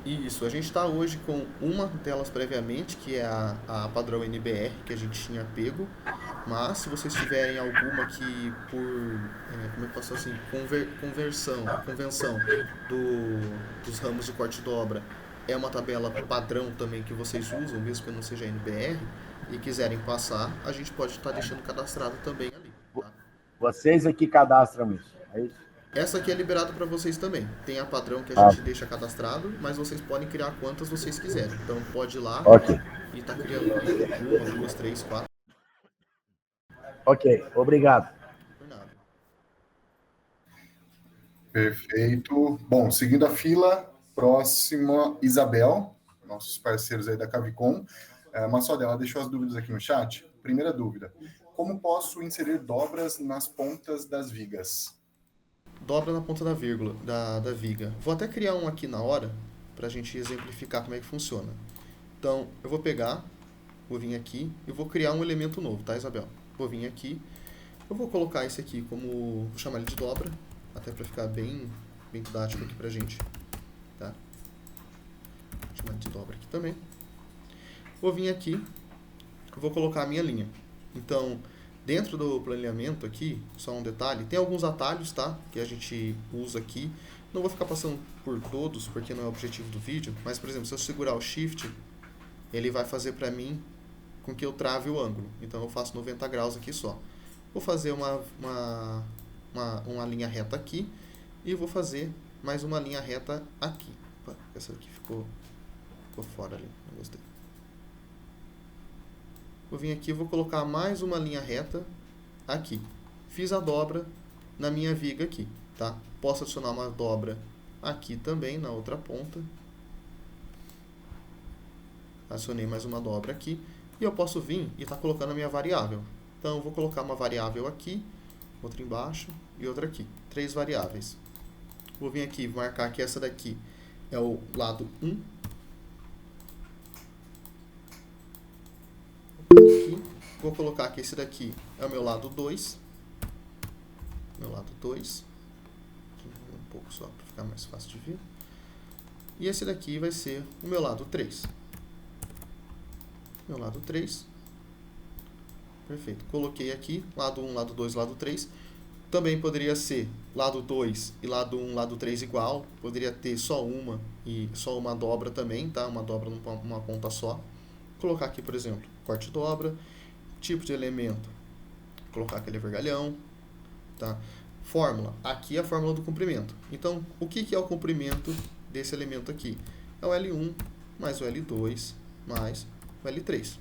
Isso. A gente está hoje com uma delas previamente, que é a padrão NBR, que a gente tinha pego. Mas se vocês tiverem alguma que como é que posso assim, convenção dos ramos de corte e dobra, é uma tabela padrão também que vocês usam, mesmo que não seja NBR, e quiserem passar, a gente pode estar deixando cadastrado também ali. Tá? Vocês aqui cadastram isso, é isso? Essa aqui é liberada para vocês também. Tem a padrão que a Ah. gente deixa cadastrado, mas vocês podem criar quantas vocês quiserem. Então pode ir lá Ok. e tá criando uma, duas, três, quatro. Ok, obrigado. Por nada. Perfeito. Bom, seguindo a fila, próxima, Isabel, nossos parceiros aí da Cavicom. Massol, ela deixou as dúvidas aqui no chat. Primeira dúvida: como posso inserir dobras nas pontas das vigas? Dobra na ponta da vírgula, da viga. Vou até criar um aqui na hora, pra gente exemplificar como é que funciona. Então, eu vou pegar, vou vir aqui e vou criar um elemento novo, tá, Isabel? Vou vir aqui, eu vou colocar esse aqui como, vou chamar ele de dobra, até pra ficar bem didático aqui pra gente, tá? Vou chamar ele de dobra aqui também. Vou vir aqui, vou colocar a minha linha. Então, dentro do planejamento aqui, só um detalhe, tem alguns atalhos, tá? Que a gente usa aqui. Não vou ficar passando por todos, porque não é o objetivo do vídeo. Mas, por exemplo, se eu segurar o Shift, ele vai fazer pra mim com que eu trave o ângulo. Então, eu faço 90 graus aqui só. Vou fazer uma linha reta aqui. E vou fazer mais uma linha reta aqui. Opa, essa aqui ficou fora ali, não gostei. Vou vir aqui e vou colocar mais uma linha reta aqui. Fiz a dobra na minha viga aqui, tá? Posso adicionar uma dobra aqui também, na outra ponta. Acionei mais uma dobra aqui. E eu posso vir e estar colocando a minha variável. Então, eu vou colocar uma variável aqui, outra embaixo e outra aqui. 3 variáveis. Vou vir aqui e marcar que essa daqui é o lado 1. Aqui. Vou colocar que esse daqui é o meu lado 2. Meu lado 2. Um pouco só para ficar mais fácil de ver. E esse daqui vai ser o meu lado 3. Meu lado 3. Perfeito. Coloquei aqui, lado 1, lado 2, lado 3. Também poderia ser lado 2 e lado 1, lado 3 igual. Poderia ter só uma e só uma dobra também, tá? Uma dobra numa ponta só. Colocar aqui, por exemplo, corte dobra. Tipo de elemento, colocar aquele vergalhão, tá? Fórmula. Aqui é a fórmula do comprimento. Então, o que é o comprimento desse elemento aqui? É o L1 mais o L2 mais o L3.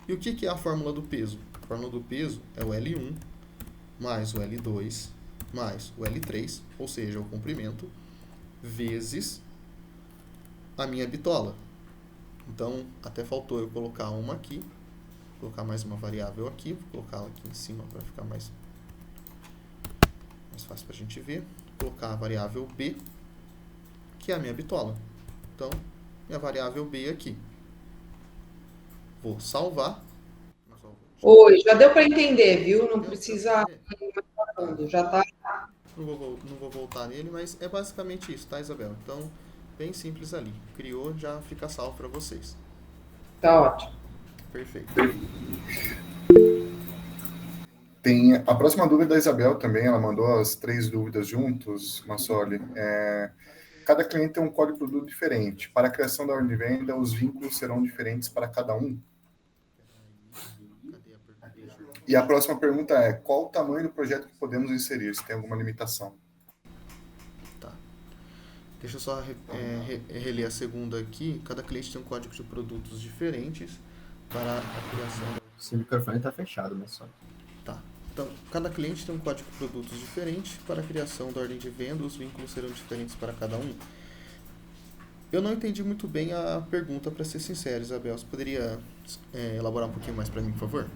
E o que é a fórmula do peso? A fórmula do peso é o L1 mais o L2 mais o L3, ou seja, o comprimento, vezes a minha bitola. Então, até faltou eu colocar uma aqui, colocar mais uma variável aqui, vou colocar ela aqui em cima para ficar mais fácil para a gente ver. Vou colocar a variável B, que é a minha bitola. Então, minha variável B aqui. Vou salvar. Oi, já deu para entender, viu? Não precisa ir mais fundo, já tá. Não vou voltar nele, mas é basicamente isso, tá, Isabel? Então, bem simples ali. Criou, já fica salvo para vocês. Tá ótimo. Perfeito. Tem a próxima dúvida da Isabel também, ela mandou as 3 dúvidas juntos, Massoli. Cada cliente tem um código de produto diferente. Para a criação da ordem de venda, os vínculos serão diferentes para cada um? E a próxima pergunta é: qual o tamanho do projeto que podemos inserir? Se tem alguma limitação? Tá. Deixa eu só reler a segunda aqui. Cada cliente tem um código de produtos diferentes para a criação. Seu microfone está fechado, mas só. Tá. Então, cada cliente tem um código de produtos diferente para a criação da ordem de venda. Os vínculos serão diferentes para cada um. Eu não entendi muito bem a pergunta, para ser sincero, Isabel. Você poderia elaborar um pouquinho mais para mim, por favor?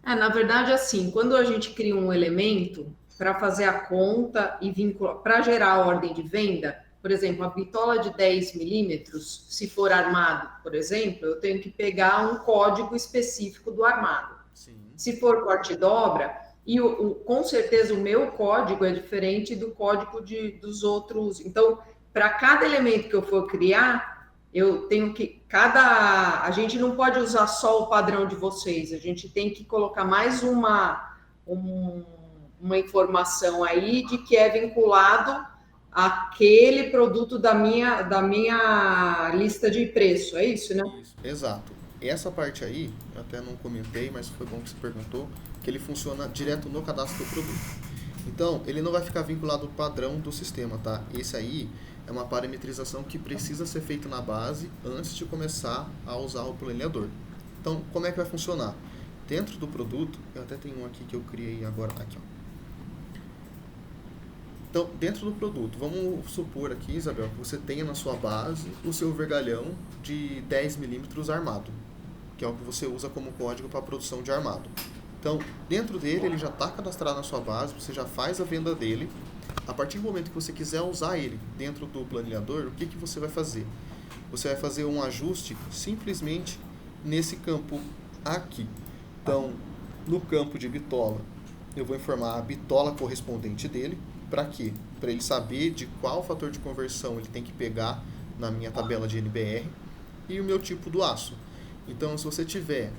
Na verdade, assim, quando a gente cria um elemento para fazer a conta e vincular, para gerar a ordem de venda, por exemplo, a bitola de 10 milímetros, se for armado, por exemplo, eu tenho que pegar um código específico do armado. Sim. Se for corte e dobra, e com certeza o meu código é diferente do código dos outros. Então, para cada elemento que eu for criar, eu tenho que... A gente não pode usar só o padrão de vocês, a gente tem que colocar mais uma informação aí de que é vinculado àquele produto da minha lista de preço, é isso, né? Isso, exato. Essa parte aí, eu até não comentei, mas foi bom que você perguntou, que ele funciona direto no cadastro do produto. Então, ele não vai ficar vinculado ao padrão do sistema, tá? Esse aí é uma parametrização que precisa ser feita na base antes de começar a usar o planilhador. Então, como é que vai funcionar? Dentro do produto, eu até tenho um aqui que eu criei agora, aqui, ó. Então, dentro do produto, vamos supor aqui, Isabel, que você tenha na sua base o seu vergalhão de 10 milímetros armado, que é o que você usa como código para a produção de armado. Então, dentro dele, ele já está cadastrado na sua base, você já faz a venda dele. A partir do momento que você quiser usar ele dentro do planilhador, o que você vai fazer? Você vai fazer um ajuste simplesmente nesse campo aqui. Então, no campo de bitola, eu vou informar a bitola correspondente dele. Para quê? Para ele saber de qual fator de conversão ele tem que pegar na minha tabela de NBR e o meu tipo do aço. Então, se você tiver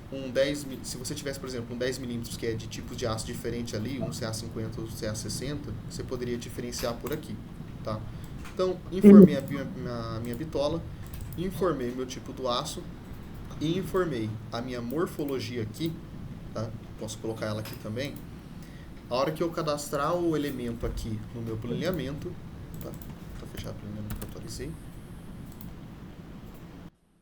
se você tivesse, por exemplo, um 10 milímetros que é de tipo de aço diferente ali, um CA50 ou CA60, você poderia diferenciar por aqui, tá? Então, informei a minha bitola, informei meu tipo do aço e informei a minha morfologia aqui, tá? Posso colocar ela aqui também. A hora que eu cadastrar o elemento aqui no meu planejamento, tá? Tá fechado o planejamento que eu atualizei.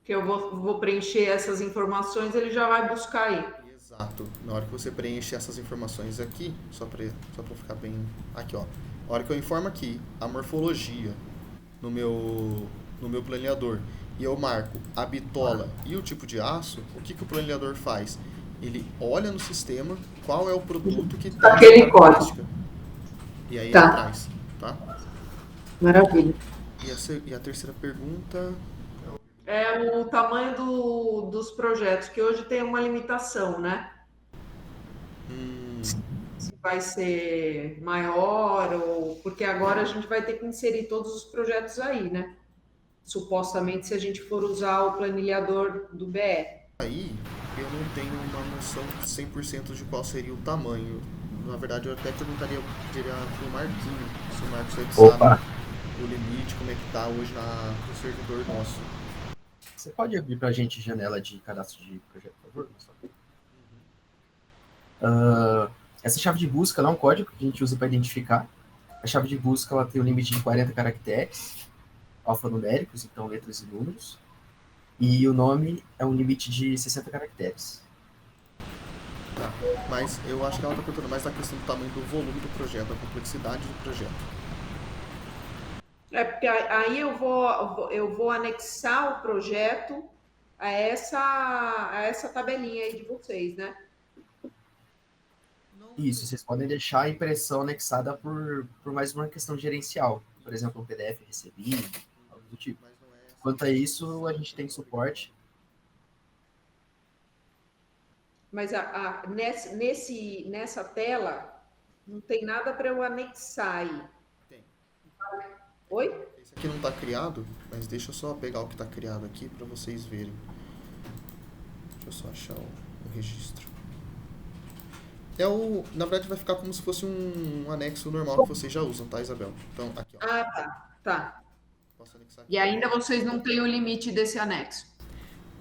Que eu vou preencher essas informações, ele já vai buscar aí. Exato. Na hora que você preenche essas informações aqui, só para ficar bem aqui, ó. A hora que eu informo aqui a morfologia no meu planejador e eu marco a bitola e o tipo de aço, o que o planejador faz? Ele olha no sistema qual é o produto que tem Aquele essa característica. E aí ele traz, tá? Maravilha. E a terceira pergunta... É o tamanho dos projetos, que hoje tem uma limitação, né? Se vai ser maior ou... Porque agora a gente vai ter que inserir todos os projetos aí, né? Supostamente, se a gente for usar o planilhador do BR. Aí, eu não tenho uma noção 100% de qual seria o tamanho. Na verdade, eu até perguntaria pro Marquinho, se o Marcos sabe o limite, como é que tá hoje no servidor nosso. Você pode abrir para a gente janela de cadastro de projeto, por favor? Essa chave de busca é um código que a gente usa para identificar. A chave de busca ela tem um limite de 40 caracteres, alfanuméricos, então letras e números. E o nome é um limite de 60 caracteres. Tá, mas eu acho que ela está perguntando mais da questão do tamanho do volume do projeto, da complexidade do projeto. É, porque aí eu vou anexar o projeto a essa tabelinha aí de vocês, né? Isso, vocês podem deixar a impressão anexada por mais uma questão gerencial. Por exemplo, um PDF recebido, algo do tipo. Quanto a isso, a gente tem suporte. Mas nessa tela não tem nada para eu anexar aí. Tem. Oi? Esse aqui não está criado, mas deixa eu só pegar o que está criado aqui para vocês verem. Deixa eu só achar o registro. Na verdade vai ficar como se fosse um anexo normal que vocês já usam, tá, Isabel? Então, aqui, ó. Ah, tá. Posso anexar aqui. E ainda vocês não têm o limite desse anexo?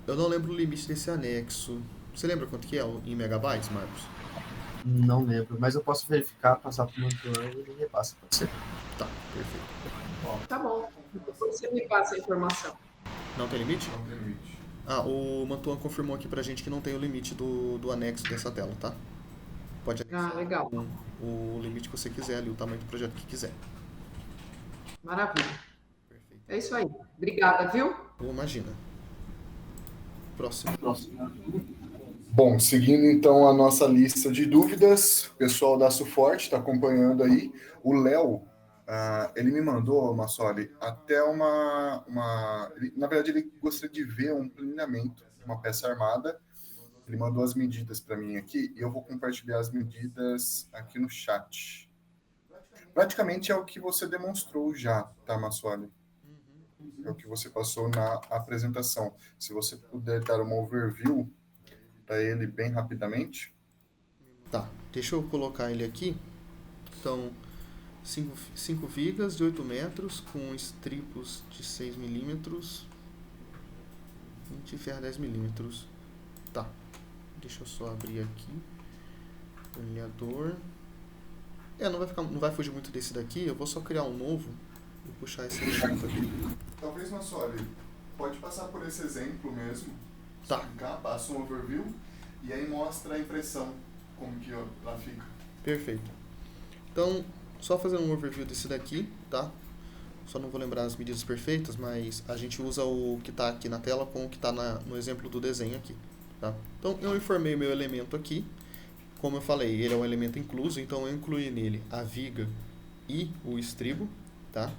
Eu não lembro o limite desse anexo. Você lembra quanto que é em megabytes, Marcos? Não lembro, mas eu posso verificar, passar para o Mantuan e ele repassa para você. Tá, perfeito. Tá bom. Depois você me passa a informação. Não tem limite? Não tem limite. O Mantuan confirmou aqui pra gente que não tem o limite do anexo dessa tela, tá? Pode anexar legal. o limite que você quiser ali, o tamanho do projeto que quiser. Maravilha. Perfeito. É isso aí. Obrigada, viu? Imagina. Próximo. Bom, seguindo então a nossa lista de dúvidas, o pessoal da Suforte está acompanhando aí. O Léo, ele me mandou, Massoli, até na verdade, ele gostaria de ver um planejamento, uma peça armada. Ele mandou as medidas para mim aqui e eu vou compartilhar as medidas aqui no chat. Praticamente é o que você demonstrou já, tá, Massoli? É o que você passou na apresentação. Se você puder dar uma overview para ele bem rapidamente. Tá, deixa eu colocar ele aqui. Então, 5 vigas de 8 metros com estripos de 6 milímetros. 20 ferro 10 milímetros. Tá, deixa eu só abrir aqui. Planilhador. não vai fugir muito desse daqui, eu vou só criar um novo e puxar esse elemento aqui. Talvez, Massoli, pode passar por esse exemplo mesmo, Tá. explicar, passa um overview e aí mostra a impressão, como que ela fica. Perfeito. Então, só fazendo um overview desse daqui, tá? Só não vou lembrar as medidas perfeitas, mas a gente usa o que está aqui na tela com o que está no exemplo do desenho aqui, tá? Então, eu informei o meu elemento aqui. Como eu falei, ele é um elemento incluso, então eu incluí nele a viga e o estribo, tá?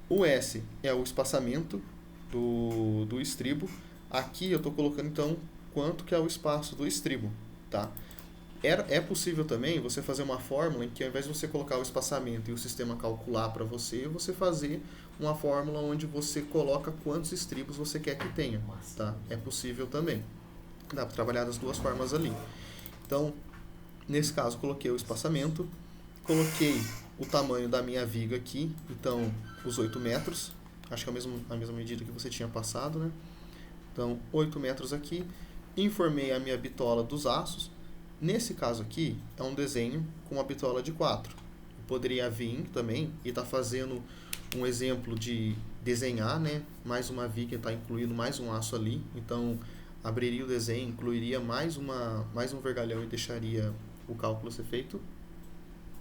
O S é o espaçamento do estribo. Aqui eu estou colocando, então, quanto que é o espaço do estribo, tá? É possível também você fazer uma fórmula em que, ao invés de você colocar o espaçamento e o sistema calcular para você, você fazer uma fórmula onde você coloca quantos estribos você quer que tenha, tá? É possível também. Dá para trabalhar das duas formas ali. Então, nesse caso, coloquei o espaçamento, coloquei o tamanho da minha viga aqui, então, os 8 metros, acho que é a mesma medida que você tinha passado, né? Então, 8 metros aqui, informei a minha bitola dos aços. Nesse caso aqui, é um desenho com uma bitola de 4. Eu poderia vir também e estar fazendo um exemplo de desenhar, né? Mais uma viga, está incluindo mais um aço ali, então abriria o desenho, incluiria mais um vergalhão e deixaria o cálculo ser feito.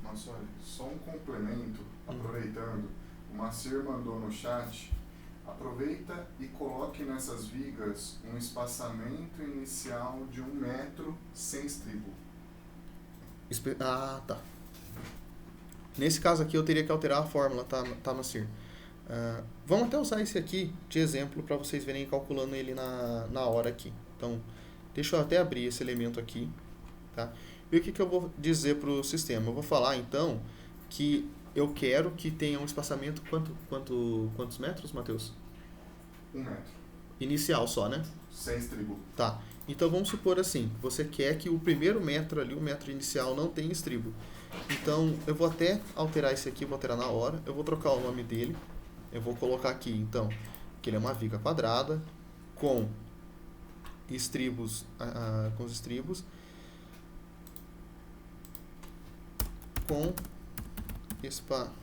Mas olha, só um complemento, aproveitando, o Macir mandou no chat, aproveita e coloque nessas vigas um espaçamento inicial de 1 metro sem estribo. Tá. Nesse caso aqui eu teria que alterar a fórmula, tá Macir? Vamos até usar esse aqui de exemplo para vocês verem calculando ele na hora aqui. Então, deixa eu até abrir esse elemento aqui, tá? E o que eu vou dizer para o sistema? Eu vou falar, então, que eu quero que tenha um espaçamento, quantos metros, Matheus? 1 metro. Inicial só, né? Sem estribo. Tá. Então, vamos supor assim, você quer que o primeiro metro ali, o metro inicial, não tenha estribo. Então, eu vou até alterar esse aqui, vou alterar na hora. Eu vou trocar o nome dele. Eu vou colocar aqui, então, que ele é uma viga quadrada com estribos, com os estribos, com espaço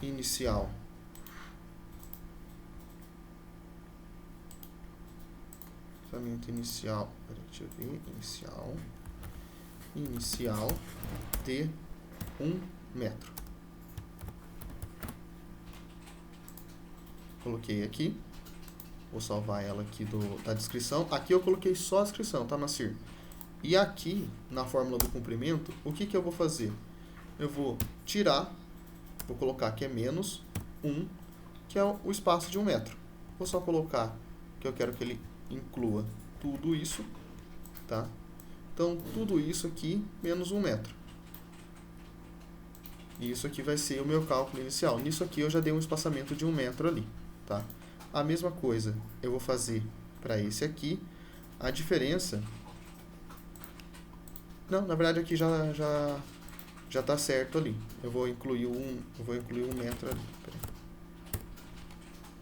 inicial inicial de 1 metro. Coloquei aqui. Vou salvar ela aqui da descrição. Aqui eu coloquei só a descrição, tá, Macir? E aqui, na fórmula do comprimento, o que eu vou fazer? Eu vou tirar, vou colocar que é menos 1, que é o espaço de 1 metro. Vou só colocar que eu quero que ele inclua tudo isso, tá? Então, tudo isso aqui menos 1 metro. E isso aqui vai ser o meu cálculo inicial. Nisso aqui eu já dei um espaçamento de 1 metro ali, tá? A mesma coisa eu vou fazer para esse aqui. A diferença... Não, na verdade aqui já está certo ali. Eu vou incluir 1 metro ali. Peraí.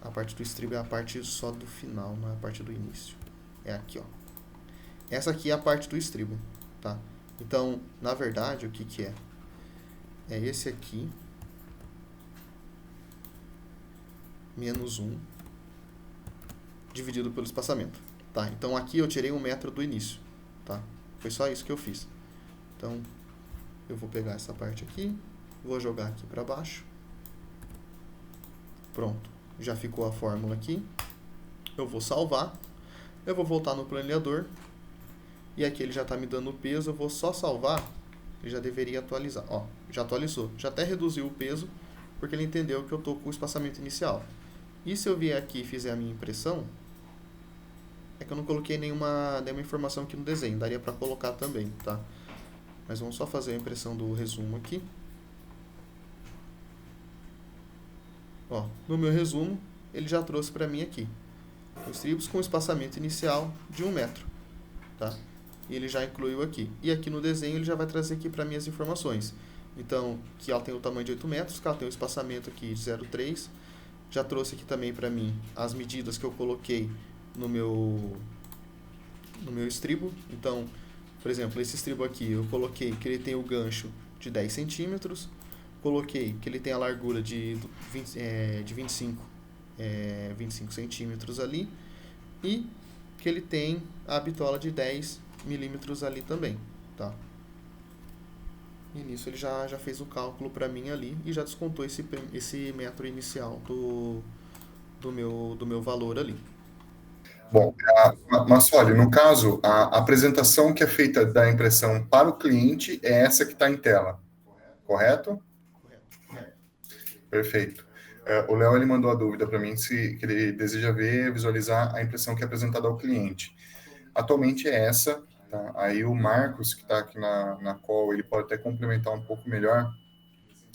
A parte do estribo é a parte só do final, não é a parte do início. É aqui, ó. Essa aqui é a parte do estribo, tá? Então, na verdade, o que é? É esse aqui menos 1 dividido pelo espaçamento, tá? Então aqui eu tirei 1 metro do início, tá? Foi só isso que eu fiz. Então eu vou pegar essa parte aqui, vou jogar aqui para baixo. Pronto, já ficou a fórmula aqui. Eu vou salvar. Eu vou voltar no planilhador. E aqui ele já está me dando o peso, eu vou só salvar. Ele já deveria atualizar. Ó, já atualizou. Já até reduziu o peso, porque ele entendeu que eu estou com o espaçamento inicial. E se eu vier aqui e fizer a minha impressão, é que eu não coloquei nenhuma informação aqui no desenho. Daria para colocar também, tá? Mas vamos só fazer a impressão do resumo aqui. Ó, no meu resumo, ele já trouxe para mim aqui os estribos com espaçamento inicial de 1 metro, tá? E ele já incluiu aqui. E aqui no desenho ele já vai trazer aqui para mim as informações. Então, que ela tem o tamanho de 8 metros, que ela tem o espaçamento aqui de 0,3. Já trouxe aqui também para mim as medidas que eu coloquei no meu estribo. Então, por exemplo, esse estribo aqui, eu coloquei que ele tem o gancho de 10 centímetros, coloquei que ele tem a largura de 25 centímetros ali, e que ele tem a bitola de 10 milímetros ali também, tá? E nisso ele já fez o cálculo para mim ali e já descontou esse metro inicial do meu valor ali. Bom, mas olha, no caso, a apresentação que é feita da impressão para o cliente é essa que está em tela, correto? Correto. Perfeito. O Léo, ele mandou a dúvida para mim que ele deseja visualizar a impressão que é apresentada ao cliente. Atualmente é essa, tá? Aí o Marcos, que está aqui na call, ele pode até complementar um pouco melhor.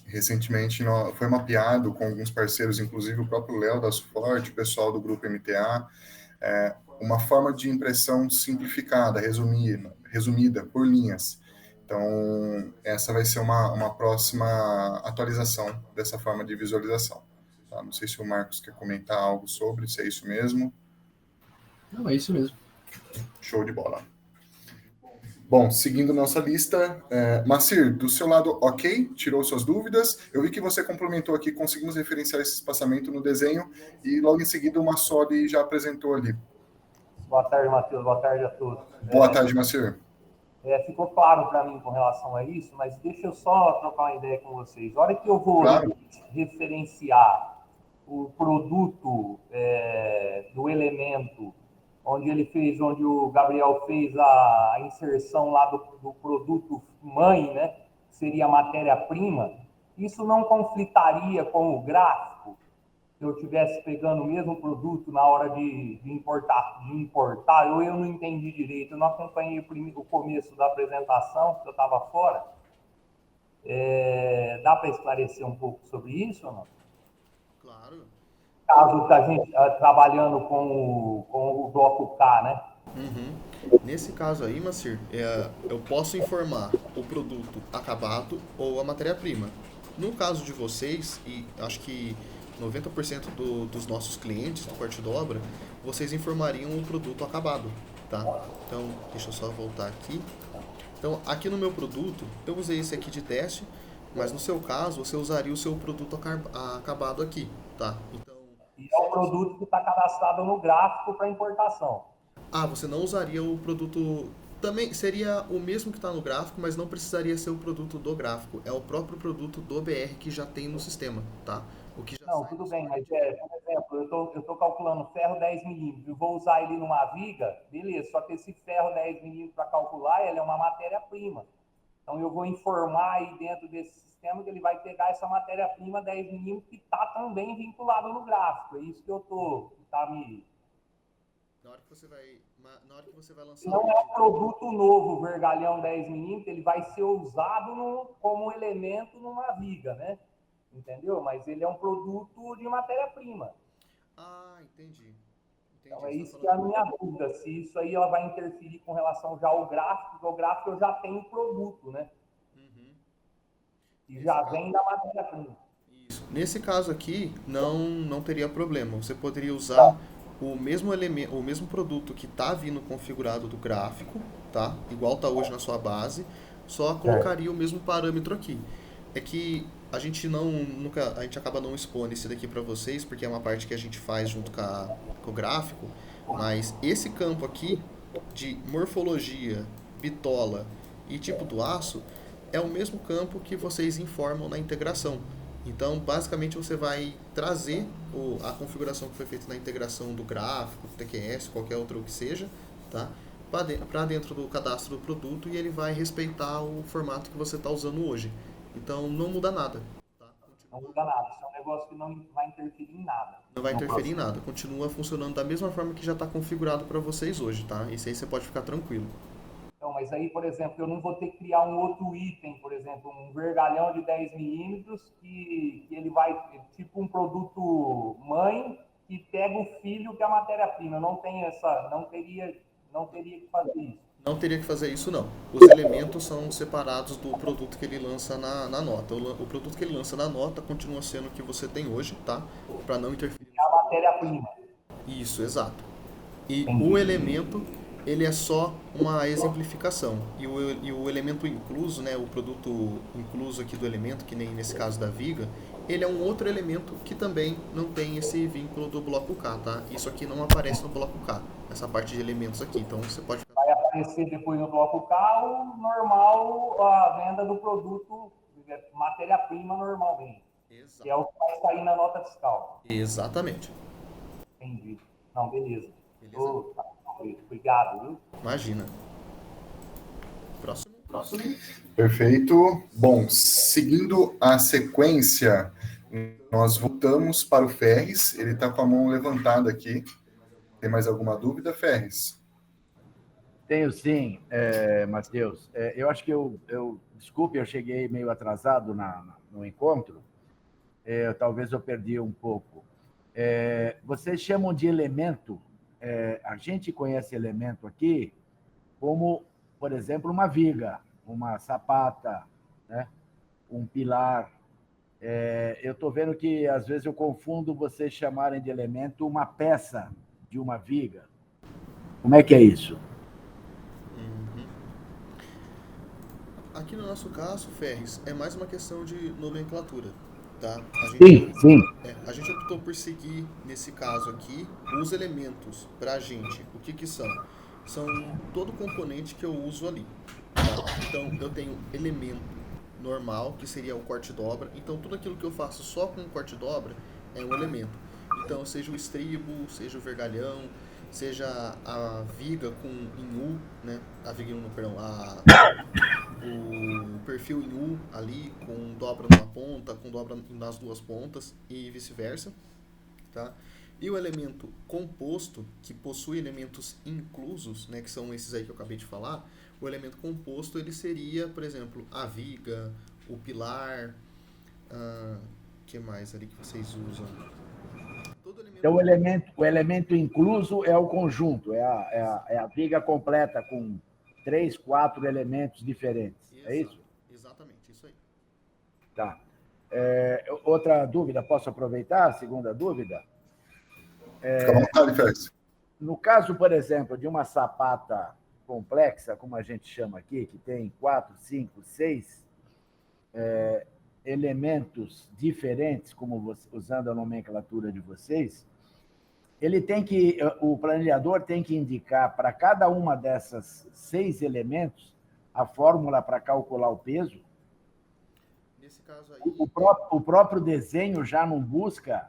Recentemente foi mapeado com alguns parceiros, inclusive o próprio Léo da Suporte, o pessoal do grupo MTA, uma forma de impressão simplificada, resumida por linhas. Então, essa vai ser uma próxima atualização dessa forma de visualização. Tá? Não sei se o Marcos quer comentar algo sobre, se é isso mesmo. Não, é isso mesmo. Show de bola. Bom, seguindo nossa lista, Macir, do seu lado, ok? Tirou suas dúvidas? Eu vi que você complementou aqui, conseguimos referenciar esse espaçamento no desenho e logo em seguida o Massoli já apresentou ali. Boa tarde, Matheus. Boa tarde a todos. Boa tarde, Macir. Ficou claro para mim com relação a isso, mas deixa eu só trocar uma ideia com vocês. A hora que eu vou referenciar o produto do elemento, onde o Gabriel fez a inserção lá do produto mãe, né, que seria a matéria-prima, isso não conflitaria com o gráfico? Se eu estivesse pegando o mesmo produto na hora de importar, ou eu não entendi direito, eu não acompanhei o começo da apresentação, porque eu estava fora. Dá para esclarecer um pouco sobre isso ou não? Claro. Caso da gente trabalhando com o bloco K, né? Uhum. Nesse caso aí, Macir, eu posso informar o produto acabado ou a matéria-prima. No caso de vocês, e acho que 90% dos nossos clientes do corte dobra, vocês informariam o produto acabado, tá? Então, deixa eu só voltar aqui. Então, aqui no meu produto, eu usei esse aqui de teste, mas no seu caso, você usaria o seu produto acabado aqui, tá? Então, e é o produto que está cadastrado no gráfico para importação. Você não usaria o produto... Também seria o mesmo que está no gráfico, mas não precisaria ser o produto do gráfico. É o próprio produto do BR que já tem no sistema, tá? O que já não, tudo bem, mas por exemplo, eu estou calculando ferro 10 milímetros, eu vou usar ele numa viga, beleza, só que esse ferro 10 milímetros para calcular, ele é uma matéria-prima. Então eu vou informar aí dentro desse sistema que ele vai pegar essa matéria-prima 10 milímetros que está também vinculado no gráfico. É isso que eu estou... Na hora que você vai lançar... Não é um produto novo, vergalhão 10 milímetros, ele vai ser usado como elemento numa viga, né? Entendeu? Mas ele é um produto de matéria-prima. Entendi. Então é isso que é a minha dúvida, se isso aí ela vai interferir com relação já ao gráfico, porque o gráfico eu já tenho o produto, né? Uhum. E já vem da matéria-prima. Isso. Nesse caso aqui, não teria problema. Você poderia usar o mesmo elemento, o mesmo produto que está vindo configurado do gráfico, tá? Igual está hoje na sua base, só colocaria o mesmo parâmetro aqui. É que a gente a gente acaba não expondo esse daqui para vocês, porque é uma parte que a gente faz junto com o gráfico, mas esse campo aqui de morfologia, bitola e tipo do aço é o mesmo campo que vocês informam na integração. Então, basicamente, você vai trazer a configuração que foi feita na integração do gráfico, do TQS, qualquer outro que seja, tá? Para dentro do cadastro do produto, e ele vai respeitar o formato que você está usando hoje. Então, não muda nada. Tá? Não muda nada. Isso é um negócio que não vai interferir em nada. Não vai interferir em nada. Continua funcionando da mesma forma que já está configurado para vocês hoje, tá? Isso aí você pode ficar tranquilo. Então, mas aí, por exemplo, eu não vou ter que criar um outro item, por exemplo, um vergalhão de 10 milímetros que ele vai, tipo um produto mãe, que pega o filho que é a matéria-prima. Não teria que fazer isso. Não teria que fazer isso, não. Os elementos são separados do produto que ele lança na nota. O produto que ele lança na nota continua sendo o que você tem hoje, tá? Para não interferir. É a matéria-prima. Isso, exato. E o elemento, ele é só uma exemplificação. E o elemento incluso, né, o produto incluso aqui do elemento, que nem nesse caso da viga, ele é um outro elemento que também não tem esse vínculo do bloco K, tá? Isso aqui não aparece no bloco K, essa parte de elementos aqui. Então você pode... Vai aparecer depois no bloco K o normal, a venda do produto, matéria-prima normalmente. Exato. Que é o que vai sair na nota fiscal. Exatamente. Entendi. Não, beleza. Beleza. Obrigado, viu? Imagina. Próximo. Perfeito. Bom, seguindo a sequência, nós voltamos para o Ferres. Ele está com a mão levantada aqui. Tem mais alguma dúvida, Ferres? Tenho sim, Matheus. Eu acho que desculpe, eu cheguei meio atrasado no encontro. Talvez eu perdi um pouco. Vocês chamam de elemento, a gente conhece elemento aqui como, por exemplo, uma viga, uma sapata, né? Um pilar. Eu estou vendo que, às vezes, eu confundo vocês chamarem de elemento uma peça de uma viga. Como é que é isso? Aqui no nosso caso, Ferres, é mais uma questão de nomenclatura, tá? Sim. A gente optou por seguir, nesse caso aqui, os elementos para a gente. O que são? São todo componente que eu uso ali, tá? Então, eu tenho elemento normal, que seria o corte-dobra. Então, tudo aquilo que eu faço só com corte-dobra é um elemento. Então, seja o estribo, seja o vergalhão, seja a viga com em U, né? A viga em U, perdão, o perfil em U ali, com dobra numa ponta, com dobra nas duas pontas e vice-versa, tá? E o elemento composto, que possui elementos inclusos, né, que são esses aí que eu acabei de falar, o elemento composto, ele seria, por exemplo, a viga, o pilar, que mais ali que vocês usam? Então, o elemento incluso é o conjunto, é a viga completa com 3, 4 elementos diferentes. É isso? Exatamente, isso aí. Tá. Outra dúvida, posso aproveitar? A segunda dúvida? Fica à vontade, Ferres. No caso, por exemplo, de uma sapata complexa, como a gente chama aqui, que tem 4, 5, 6 elementos diferentes, como usando a nomenclatura de vocês, o planilhador tem que indicar para cada uma dessas 6 elementos a fórmula para calcular o peso. Nesse caso aí, o próprio desenho já não busca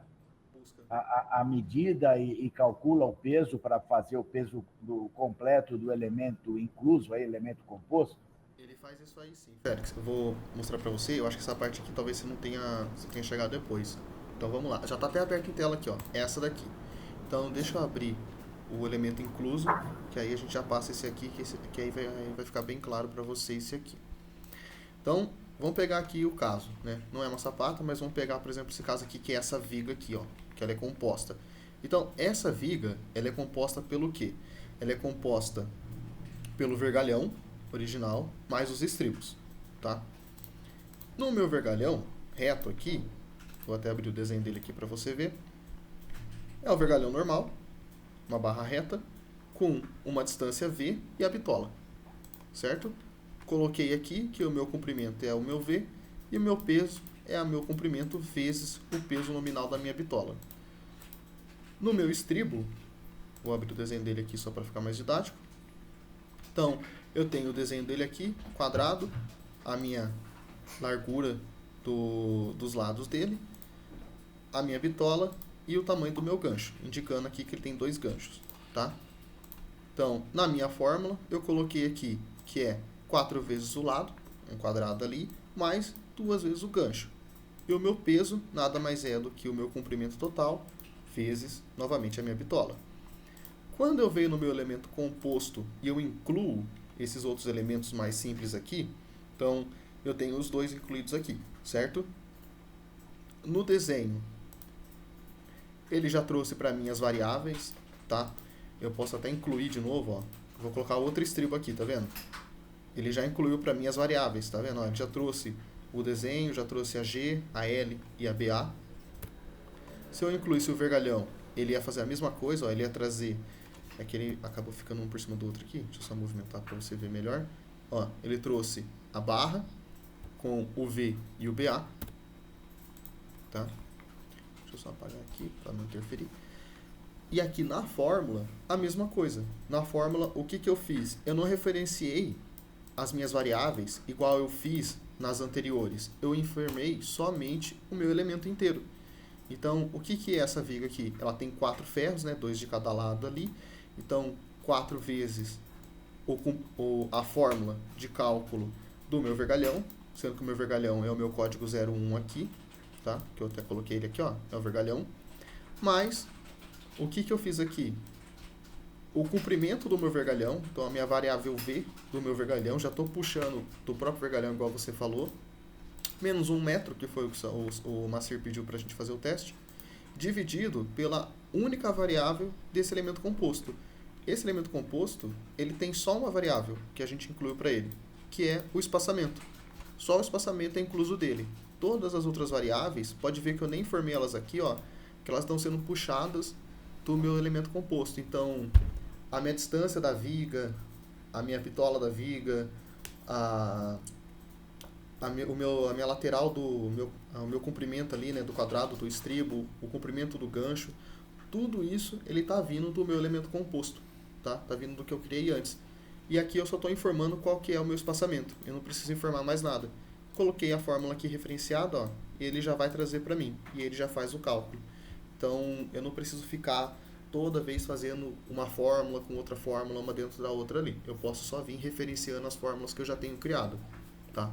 a medida e calcula o peso para fazer o peso completo do elemento incluso, aí, elemento composto? Ele faz isso aí sim. Félix, eu vou mostrar para você. Eu acho que essa parte aqui talvez você tenha chegado depois. Então vamos lá. Já está até aberto em tela aqui, ó. Essa daqui. Então deixa eu abrir o elemento incluso, que aí a gente já passa esse aqui, que aí vai ficar bem claro para você esse aqui. Então, vamos pegar aqui o caso, né? Não é uma sapata, mas vamos pegar, por exemplo, esse caso aqui, que é essa viga aqui, ó, que ela é composta. Então, essa viga, ela é composta pelo quê? Ela é composta pelo vergalhão original, mais os estribos, tá? No meu vergalhão, reto aqui, vou até abrir o desenho dele aqui para você ver. É o vergalhão normal, uma barra reta, com uma distância V e a bitola, certo? Coloquei aqui que o meu comprimento é o meu V e o meu peso é o meu comprimento vezes o peso nominal da minha bitola. No meu estribo, vou abrir o desenho dele aqui só para ficar mais didático. Então, eu tenho o desenho dele aqui, quadrado, a minha largura dos lados dele, a minha bitola e o tamanho do meu gancho, indicando aqui que ele tem 2 ganchos, tá? Então, na minha fórmula, eu coloquei aqui que é 4 vezes o lado, um quadrado ali, mais 2 vezes o gancho. E o meu peso nada mais é do que o meu comprimento total, vezes, novamente, a minha bitola. Quando eu venho no meu elemento composto e eu incluo esses outros elementos mais simples aqui, então, eu tenho os 2 incluídos aqui, certo? No desenho, ele já trouxe para mim as variáveis, tá? Eu posso até incluir de novo, ó. Vou colocar outro estribo aqui, tá vendo? Ele já incluiu para mim as variáveis, tá vendo? Ó, ele já trouxe o desenho, já trouxe a G, a L e a BA. Se eu incluísse o vergalhão, ele ia fazer a mesma coisa, ó. Ele ia trazer é que ele acabou ficando um por cima do outro aqui. Deixa eu só movimentar para você ver melhor. Ó, ele trouxe a barra com o V e o BA, tá? Deixa eu só apagar aqui para não interferir. E aqui na fórmula, a mesma coisa. Na fórmula, o que eu fiz? Eu não referenciei as minhas variáveis igual eu fiz nas anteriores. Eu informei somente o meu elemento inteiro. Então, o que é essa viga aqui? Ela tem 4 ferros, né? 2 de cada lado ali. Então, 4 vezes a fórmula de cálculo do meu vergalhão, sendo que o meu vergalhão é o meu código 01 aqui, tá? Que eu até coloquei ele aqui, ó, é o vergalhão. Mas, o que eu fiz aqui? O comprimento do meu vergalhão, então a minha variável V do meu vergalhão, já estou puxando do próprio vergalhão, igual você falou, menos 1 metro, que foi o que o Macir pediu para a gente fazer o teste, dividido pela única variável desse elemento composto. Esse elemento composto, ele tem só uma variável que a gente incluiu para ele, que é o espaçamento. Só o espaçamento é incluso dele. Todas as outras variáveis, pode ver que eu nem informei elas aqui, ó, que elas estão sendo puxadas do meu elemento composto. Então, a minha distância da viga, a minha bitola da viga, a minha lateral o meu comprimento ali, né, do quadrado, do estribo, o comprimento do gancho, tudo isso ele está vindo do meu elemento composto, tá? Tá vindo do que eu criei antes. E aqui eu só estou informando qual que é o meu espaçamento. Eu não preciso informar mais nada. Coloquei a fórmula aqui referenciada, ó, e ele já vai trazer para mim e ele já faz o cálculo. Então eu não preciso ficar toda vez fazendo uma fórmula com outra fórmula, uma dentro da outra ali. Eu posso só vir referenciando as fórmulas que eu já tenho criado, tá?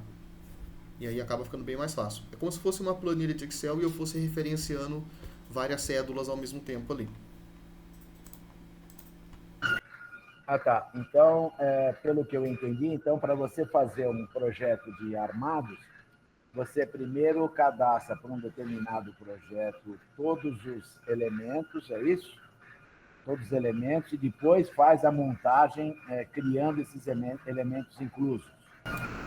E aí acaba ficando bem mais fácil. É como se fosse uma planilha de Excel e eu fosse referenciando várias cédulas ao mesmo tempo ali. Ah, tá. Então, pelo que eu entendi, então, para você fazer um projeto de armados, você primeiro cadastra para um determinado projeto todos os elementos, é isso? Todos os elementos, e depois faz a montagem criando esses elementos inclusos.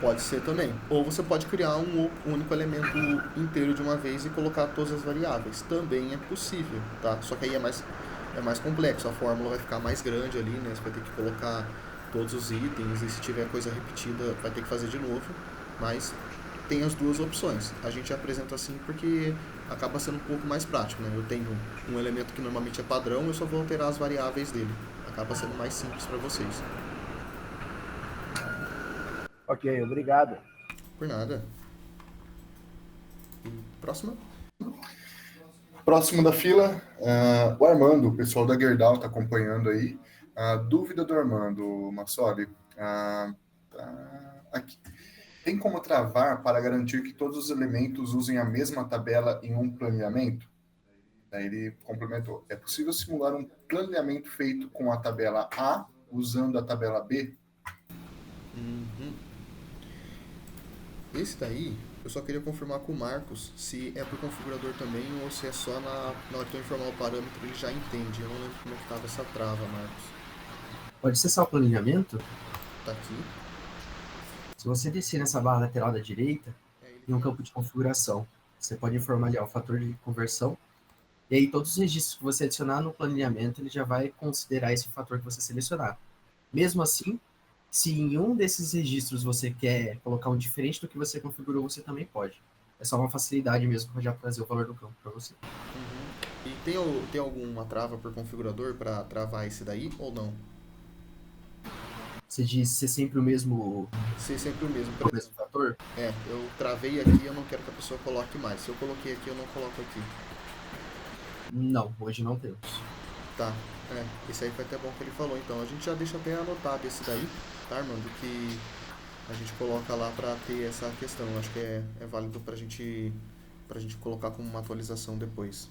Pode ser também. Ou você pode criar um único elemento inteiro de uma vez e colocar todas as variáveis. Também é possível, tá? Só que aí é mais complexo. A fórmula vai ficar mais grande ali, né? Você vai ter que colocar todos os itens e se tiver coisa repetida vai ter que fazer de novo. Mas tem as duas opções. A gente apresenta assim porque acaba sendo um pouco mais prático, né? Eu tenho um elemento que normalmente é padrão, eu só vou alterar as variáveis dele. Acaba sendo mais simples para vocês. Ok, obrigado. Por nada. E próxima? Próximo da fila, o Armando, o pessoal da Gerdau está acompanhando aí. Dúvida do Armando, Massoli. Aqui. Tem como travar para garantir que todos os elementos usem a mesma tabela em um planejamento? Daí ele complementou. É possível simular um planejamento feito com a tabela A usando a tabela B? Uhum. Esse daí, eu só queria confirmar com o Marcos se é para o configurador também ou se é só na hora que eu informar o parâmetro ele já entende. Eu não lembro como é que estava essa trava, Marcos. Pode acessar o planejamento. Tá aqui. Se você descer nessa barra lateral da direita, tem um campo de configuração. Você pode informar ali o fator de conversão. E aí todos os registros que você adicionar no planejamento, ele já vai considerar esse fator que você selecionar. Mesmo assim, se em um desses registros você quer colocar um diferente do que você configurou, você também pode. É só uma facilidade mesmo para já trazer o valor do campo para você. Uhum. E tem alguma trava por configurador para travar esse daí ou não? Você diz ser sempre o mesmo... Ser sempre o mesmo. O mesmo fator? Eu travei aqui e eu não quero que a pessoa coloque mais. Se eu coloquei aqui, eu não coloco aqui. Não, hoje não temos. Tá, esse aí foi até bom que ele falou. Então, a gente já deixa até anotado esse daí, tá, Armando? Que a gente coloca lá pra ter essa questão. Acho que é válido pra gente colocar como uma atualização depois.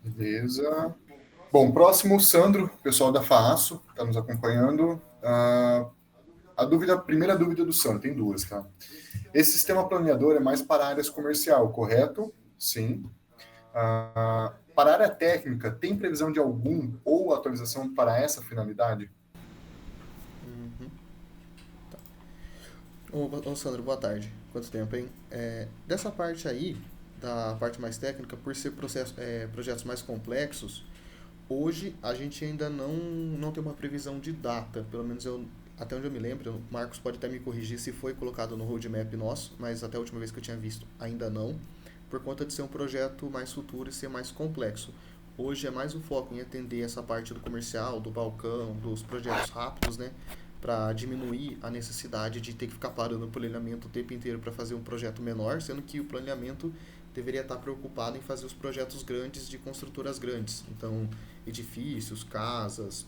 Beleza. Bom, próximo, Sandro, pessoal da FAASO, está nos acompanhando. Primeira dúvida do Sandro, tem duas, tá? Esse sistema planeador é mais para áreas comercial, correto? Sim. Para a área técnica, tem previsão de algum ou atualização para essa finalidade? Uhum. Tá. Ô, Sandro, boa tarde. Quanto tempo, hein? Dessa parte aí, da parte mais técnica, por ser projetos mais complexos, hoje a gente ainda não tem uma previsão de data, pelo menos até onde eu me lembro, o Marcos pode até me corrigir se foi colocado no roadmap nosso, mas até a última vez que eu tinha visto, ainda não, por conta de ser um projeto mais futuro e ser mais complexo. Hoje é mais o foco em atender essa parte do comercial, do balcão, dos projetos rápidos, né? Para diminuir a necessidade de ter que ficar parando o planeamento o tempo inteiro para fazer um projeto menor, sendo que o planeamento deveria estar preocupado em fazer os projetos grandes de construtoras grandes. Então, edifícios, casas,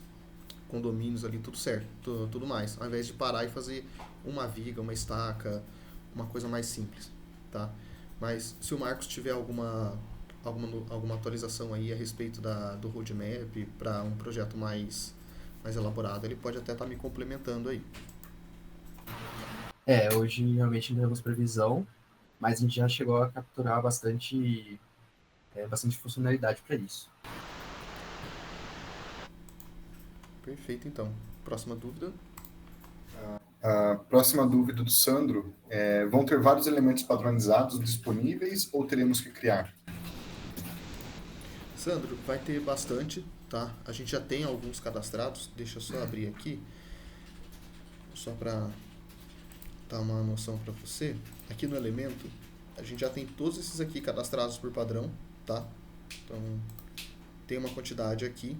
condomínios ali, tudo certo, tudo mais. Ao invés de parar e fazer uma viga, uma estaca, uma coisa mais simples, tá? Mas se o Marcos tiver alguma atualização aí a respeito do roadmap para um projeto mais elaborado, ele pode até estar me complementando aí. Hoje realmente não temos previsão, mas a gente já chegou a capturar bastante funcionalidade para isso. Perfeito, então. Próxima dúvida. A próxima dúvida do Sandro é: vão ter vários elementos padronizados disponíveis ou teremos que criar? Sandro, vai ter bastante, tá? A gente já tem alguns cadastrados, deixa eu só abrir aqui, só para dar uma noção para você. Aqui no Elemento, a gente já tem todos esses aqui cadastrados por padrão, tá? Então, tem uma quantidade aqui.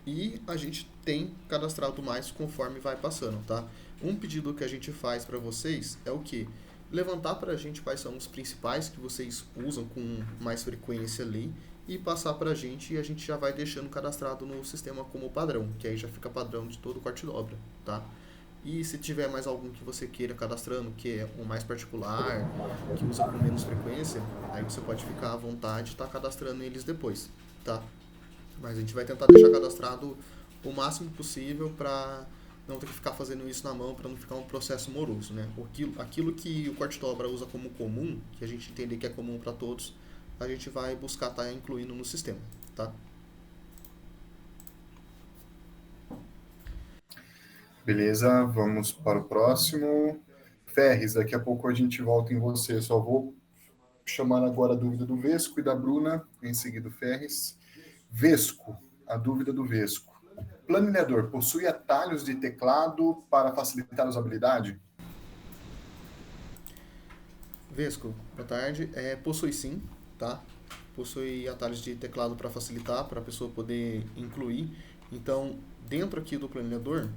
E a gente tem cadastrado mais conforme vai passando, tá? Um pedido que a gente faz para vocês é o quê? Levantar para a gente quais são os principais que vocês usam com mais frequência ali e passar para a gente, e a gente já vai deixando cadastrado no sistema como padrão, que aí já fica padrão de todo o corte-dobra, tá? E se tiver mais algum que você queira cadastrando, que é um mais particular, que usa com menos frequência, aí você pode ficar à vontade e estar cadastrando eles depois, tá? Mas a gente vai tentar deixar cadastrado o máximo possível para não ter que ficar fazendo isso na mão, para não ficar um processo moroso, né? Aquilo que o corte-dobra usa como comum, que a gente entender que é comum para todos, a gente vai buscar estar incluindo no sistema, tá? Beleza, vamos para o próximo. Ferres, daqui a pouco a gente volta em você. Só vou chamar agora a dúvida do Vesco e da Bruna, em seguida o Ferres. Vesco, a dúvida do Vesco. Planilhador possui atalhos de teclado para facilitar a usabilidade? Vesco, boa tarde. Possui sim, tá? Possui atalhos de teclado para facilitar, para a pessoa poder incluir. Então, dentro aqui do planilhador,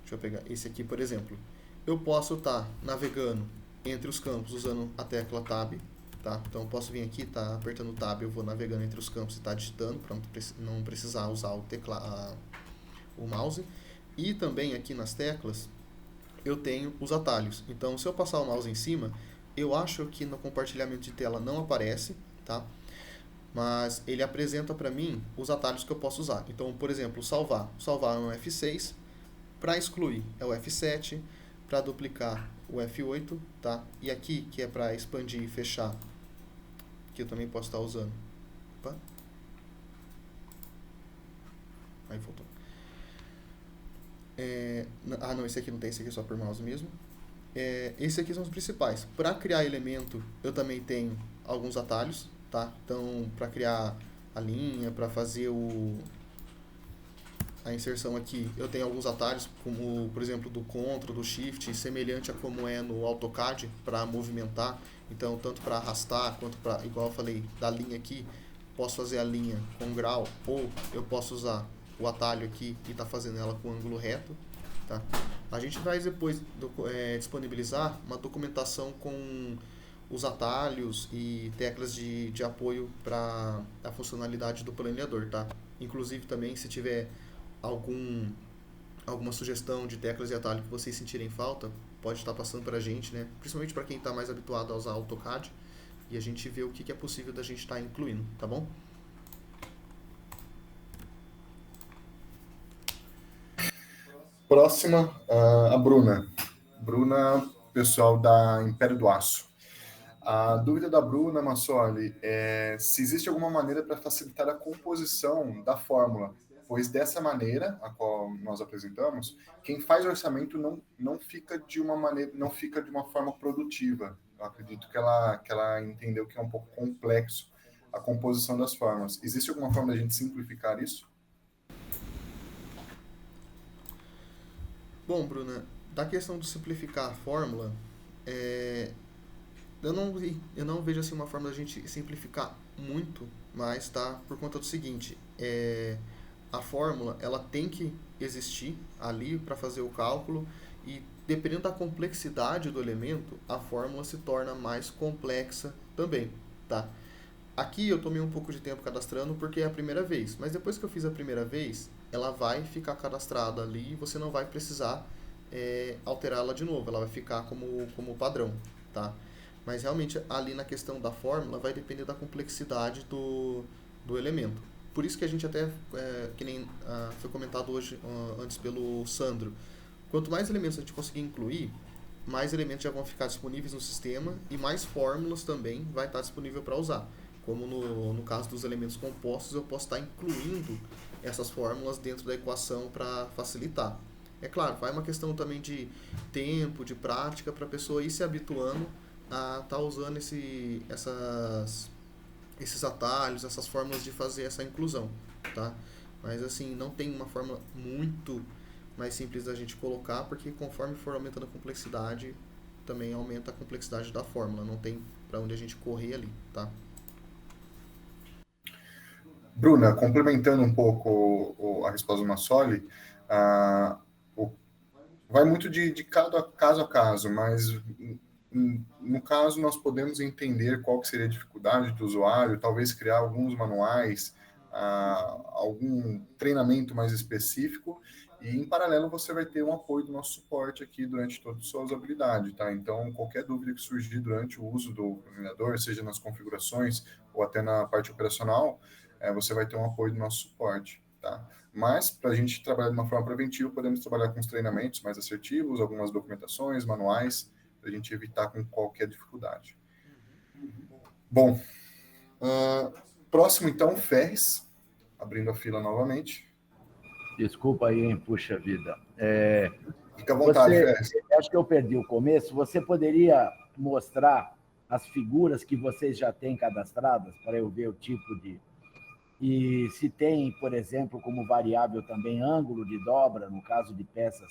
deixa eu pegar esse aqui, por exemplo. Eu posso estar navegando entre os campos usando a tecla Tab, tá? Então, eu posso vir aqui, tá apertando o Tab, eu vou navegando entre os campos e tá digitando, para não precisar usar o mouse. E também aqui nas teclas, eu tenho os atalhos. Então, se eu passar o mouse em cima, eu acho que no compartilhamento de tela não aparece, tá? Mas ele apresenta para mim os atalhos que eu posso usar. Então, por exemplo, salvar. Salvar é um F6. Para excluir é o F7. Para duplicar o F8, tá? E aqui, que é para expandir e fechar, que eu também posso estar usando. Opa. Aí voltou. Não, esse aqui não tem, esse aqui é só por mouse mesmo. Esses aqui são os principais. Para criar elemento, eu também tenho alguns atalhos, tá? Então, para criar a linha, para fazer a inserção aqui, eu tenho alguns atalhos, como, por exemplo, do Ctrl, do Shift, semelhante a como é no AutoCAD, para movimentar. Então, tanto para arrastar, quanto para, igual eu falei, da linha aqui, posso fazer a linha com grau, ou eu posso usar o atalho aqui e tá fazendo ela com ângulo reto, tá? A gente vai depois disponibilizar uma documentação com os atalhos e teclas de apoio para a funcionalidade do planeador, tá? Inclusive também, se tiver alguma sugestão de teclas e atalho que vocês sentirem falta, pode estar passando para a gente, né? Principalmente para quem está mais habituado a usar AutoCAD, e a gente vê o que é possível da gente estar incluindo, tá bom? Próxima, a Bruna. Bruna, pessoal da Império do Aço. A dúvida da Bruna Massoli é se existe alguma maneira para facilitar a composição da fórmula, pois dessa maneira, a qual nós apresentamos, quem faz orçamento não fica de uma forma produtiva. Eu acredito que ela entendeu que é um pouco complexo a composição das fórmulas. Existe alguma forma da gente simplificar isso? Bom, Bruna, da questão de simplificar a fórmula, eu não vejo assim uma forma da gente simplificar muito, mas tá por conta do seguinte, a fórmula ela tem que existir ali para fazer o cálculo e dependendo da complexidade do elemento, a fórmula se torna mais complexa também, tá? Aqui eu tomei um pouco de tempo cadastrando porque é a primeira vez, mas depois que eu fiz a primeira vez, ela vai ficar cadastrada ali e você não vai precisar alterá-la de novo, ela vai ficar como padrão, tá? Mas realmente ali na questão da fórmula vai depender da complexidade do elemento. Por isso que a gente até, que nem foi comentado hoje antes pelo Sandro, quanto mais elementos a gente conseguir incluir, mais elementos já vão ficar disponíveis no sistema e mais fórmulas também vai estar disponível para usar. Como no caso dos elementos compostos, eu posso estar incluindo essas fórmulas dentro da equação para facilitar. É claro, vai uma questão também de tempo, de prática, para a pessoa ir se habituando a estar usando esses atalhos, essas fórmulas de fazer essa inclusão, tá? Mas assim, não tem uma fórmula muito mais simples da gente colocar, porque conforme for aumentando a complexidade, também aumenta a complexidade da fórmula, não tem para onde a gente correr ali, tá? Bruna, complementando um pouco a resposta do Massoli, vai muito de caso a caso, mas no caso nós podemos entender qual que seria a dificuldade do usuário, talvez criar alguns manuais, algum treinamento mais específico, e em paralelo você vai ter um apoio do nosso suporte aqui durante toda a sua usabilidade, tá? Então, qualquer dúvida que surgir durante o uso do planilhador, seja nas configurações ou até na parte operacional, você vai ter um apoio do nosso suporte, tá? Mas, para a gente trabalhar de uma forma preventiva, podemos trabalhar com os treinamentos mais assertivos, algumas documentações, manuais, para a gente evitar com qualquer dificuldade. Bom, próximo então, Ferres, abrindo a fila novamente. Desculpa aí, hein? Puxa vida. Fica à vontade, Ferres. Acho que eu perdi o começo. Você poderia mostrar as figuras que vocês já têm cadastradas, para eu ver o tipo de... E se tem, por exemplo, como variável também ângulo de dobra, no caso de peças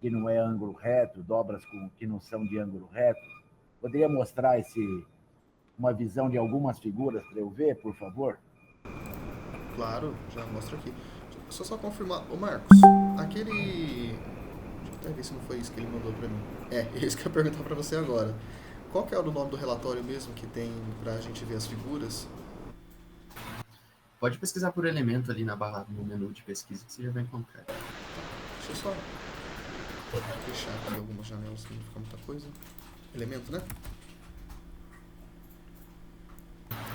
que não é ângulo reto, dobras que não são de ângulo reto. Poderia mostrar uma visão de algumas figuras para eu ver, por favor? Claro, já mostro aqui. Só confirmar. Ô Marcos, aquele... Deixa eu até ver se não foi isso que ele mandou para mim. É isso que eu ia perguntar para você agora. Qual que é o nome do relatório mesmo que tem para a gente ver as figuras? Pode pesquisar por elemento ali no menu de pesquisa que você já vai encontrar. Deixa eu só fechar aqui algumas janelas que não fica muita coisa. Elemento, né?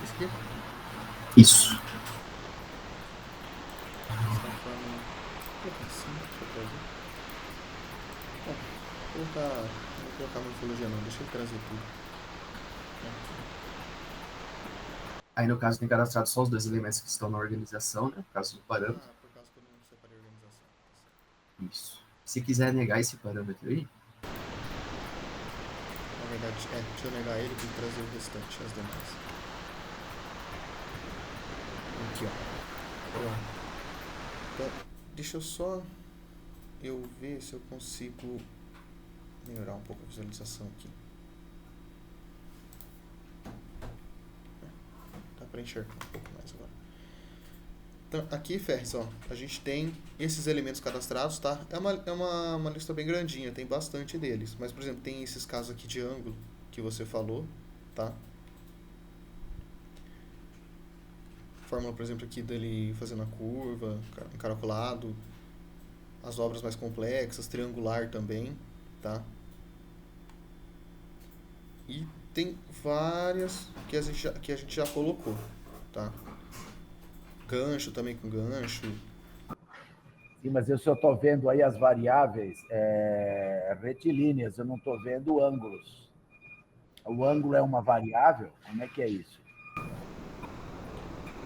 Esse aqui? Isso. Não vou colocar morfologia não, deixa eu trazer tudo. Aí no caso tem cadastrado só os dois elementos que estão na organização, né? Por causa do parâmetro. Por causa que eu não separei a organização. Isso. Se quiser negar esse parâmetro aí... Na verdade, deixa eu negar ele, tem que trazer o restante, as demais. Aqui, ó. Pronto. Então, deixa eu só ver se eu consigo melhorar um pouco a visualização aqui. Dá para enxergar um pouco mais agora. Então, aqui, Ferres, ó, a gente tem esses elementos cadastrados, tá? É uma lista bem grandinha, tem bastante deles. Mas, por exemplo, tem esses casos aqui de ângulo que você falou, tá? Fórmula, por exemplo, aqui dele fazendo a curva, encaracolado. As obras mais complexas, triangular também, tá? E tem várias que a gente já colocou, tá? Gancho também com gancho. Sim, mas eu só estou vendo aí as variáveis retilíneas, eu não estou vendo ângulos. O ângulo é uma variável? Como é que é isso?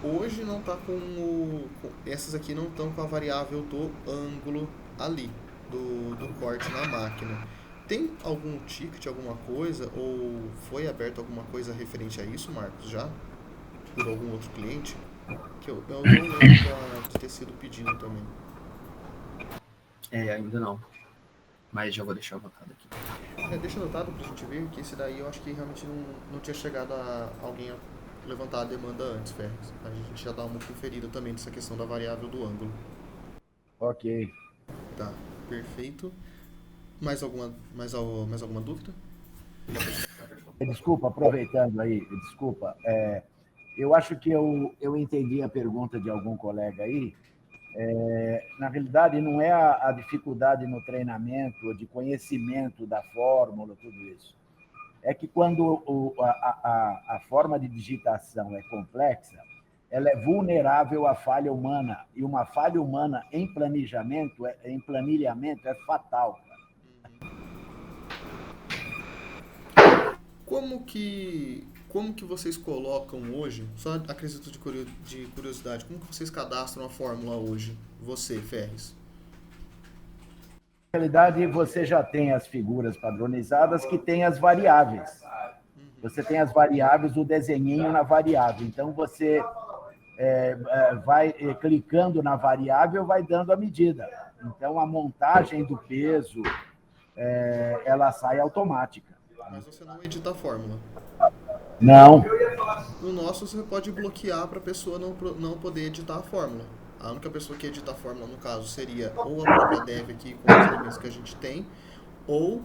Hoje não está essas aqui não estão com a variável do ângulo ali, do corte na máquina. Tem algum ticket, alguma coisa, ou foi aberto alguma coisa referente a isso, Marcos, já? Por algum outro cliente? Que eu não lembro de ter sido pedido também. Ainda não. Mas já vou deixar anotado aqui. Deixa anotado pra gente ver, que esse daí eu acho que realmente não tinha chegado a alguém a levantar a demanda antes, Ferres. A gente já dá uma conferida também nessa questão da variável do ângulo. Ok. Tá, perfeito. Mais alguma dúvida? Desculpa, aproveitando aí, desculpa. Eu acho que eu entendi a pergunta de algum colega aí. Na realidade, não é a dificuldade no treinamento, de conhecimento da fórmula, tudo isso. É que quando a forma de digitação é complexa, ela é vulnerável à falha humana. E uma falha humana em planejamento, em planilhamento, é fatal. Como que vocês colocam hoje, só acredito de curiosidade, como que vocês cadastram a fórmula hoje? Você, Ferres. Na realidade, você já tem as figuras padronizadas que têm as variáveis. Você tem as variáveis, o desenhinho na variável. Então, você vai clicando na variável, vai dando a medida. Então, a montagem do peso, ela sai automática. Mas você não edita a fórmula. Não. No nosso, você pode bloquear para a pessoa não poder editar a fórmula. A única pessoa que edita a fórmula, no caso, seria ou a própria dev aqui com os elementos que a gente tem, ou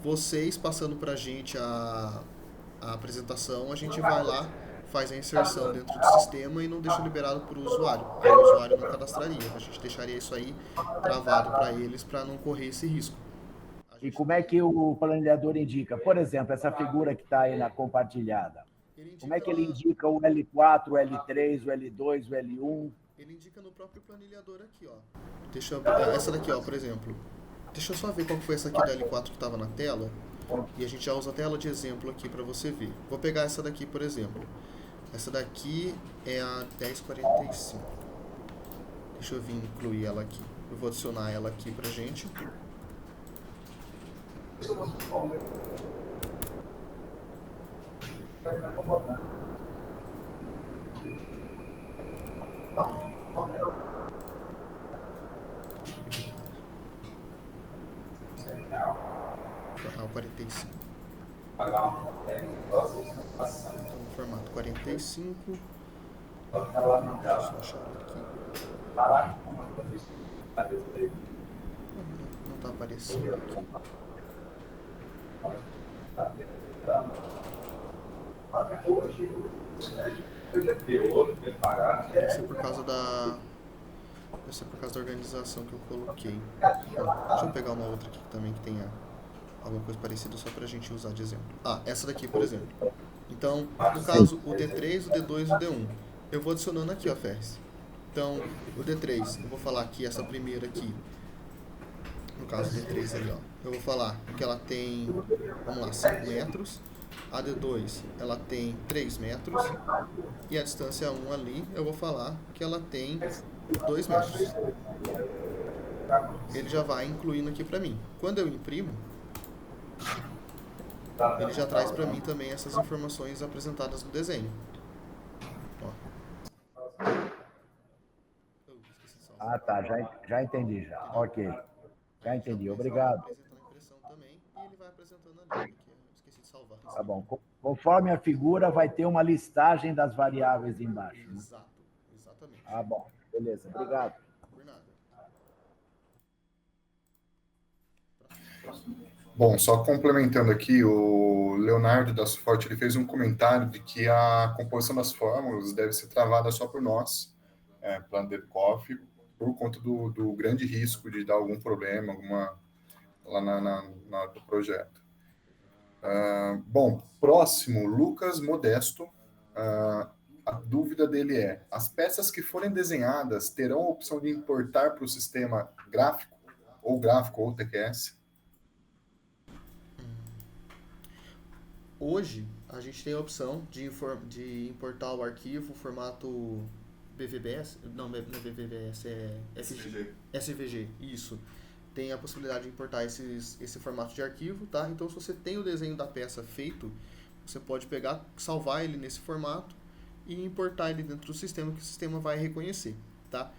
vocês passando para a gente a apresentação, a gente vai lá, faz a inserção dentro do sistema e não deixa liberado para o usuário. Aí o usuário não cadastraria. A gente deixaria isso aí travado para eles para não correr esse risco. E como é que o planejador indica? Por exemplo, essa figura que está aí na compartilhada. Como é que ele indica o L4, o L3, o L2, o L1? Ele indica no próprio planilhador aqui, ó. Essa daqui, ó, por exemplo. Deixa eu só ver qual foi essa aqui da L4 que estava na tela. E a gente já usa a tela de exemplo aqui para você ver. Vou pegar essa daqui, por exemplo. Essa daqui é a 1045. Deixa eu vir incluir ela aqui. Eu vou adicionar ela aqui pra gente. O 45. Então, no formato 45. Deixa eu achar aqui. Não está aparecendo aqui. Deve ser por causa da organização que eu coloquei. Deixa eu pegar uma outra aqui também que tenha alguma coisa parecida só pra gente usar de exemplo. Essa daqui, por exemplo. Então, no caso, o D3, o D2 e o D1. Eu vou adicionando aqui, ó, Ferres. Então, o D3, eu vou falar que essa primeira aqui, no caso, o D3 ali, ó, eu vou falar que ela tem, vamos lá, 5 metros. A D2, ela tem 3 metros. E a distância 1 ali, eu vou falar que ela tem 2 metros. Ele já vai incluindo aqui pra mim. Quando eu imprimo, ele já traz para mim também essas informações apresentadas no desenho. Ó. Tá, já entendi já. Ok. Já entendi, obrigado. Apresentando a impressão também e ele vai apresentando ali, que eu esqueci de salvar. Tá bom. Conforme a figura, vai ter uma listagem das variáveis embaixo. Né? Exato, exatamente. Bom. Beleza, obrigado. Por nada. Bom, só complementando aqui, o Leonardo da Suforte, ele fez um comentário de que a composição das fórmulas deve ser travada só por nós, Plan DevCoff, por conta do grande risco de dar algum problema lá na do projeto. Bom, próximo, Lucas Modesto. A dúvida dele é: as peças que forem desenhadas terão a opção de importar para o sistema gráfico ou TQS? Hoje, a gente tem a opção de importar o arquivo formato BVBS, não é BVBS, é SVG, isso. tem a possibilidade de importar esse formato de arquivo, tá? Então, se você tem o desenho da peça feito, você pode pegar, salvar ele nesse formato e importar ele dentro do sistema, que o sistema vai reconhecer, tá?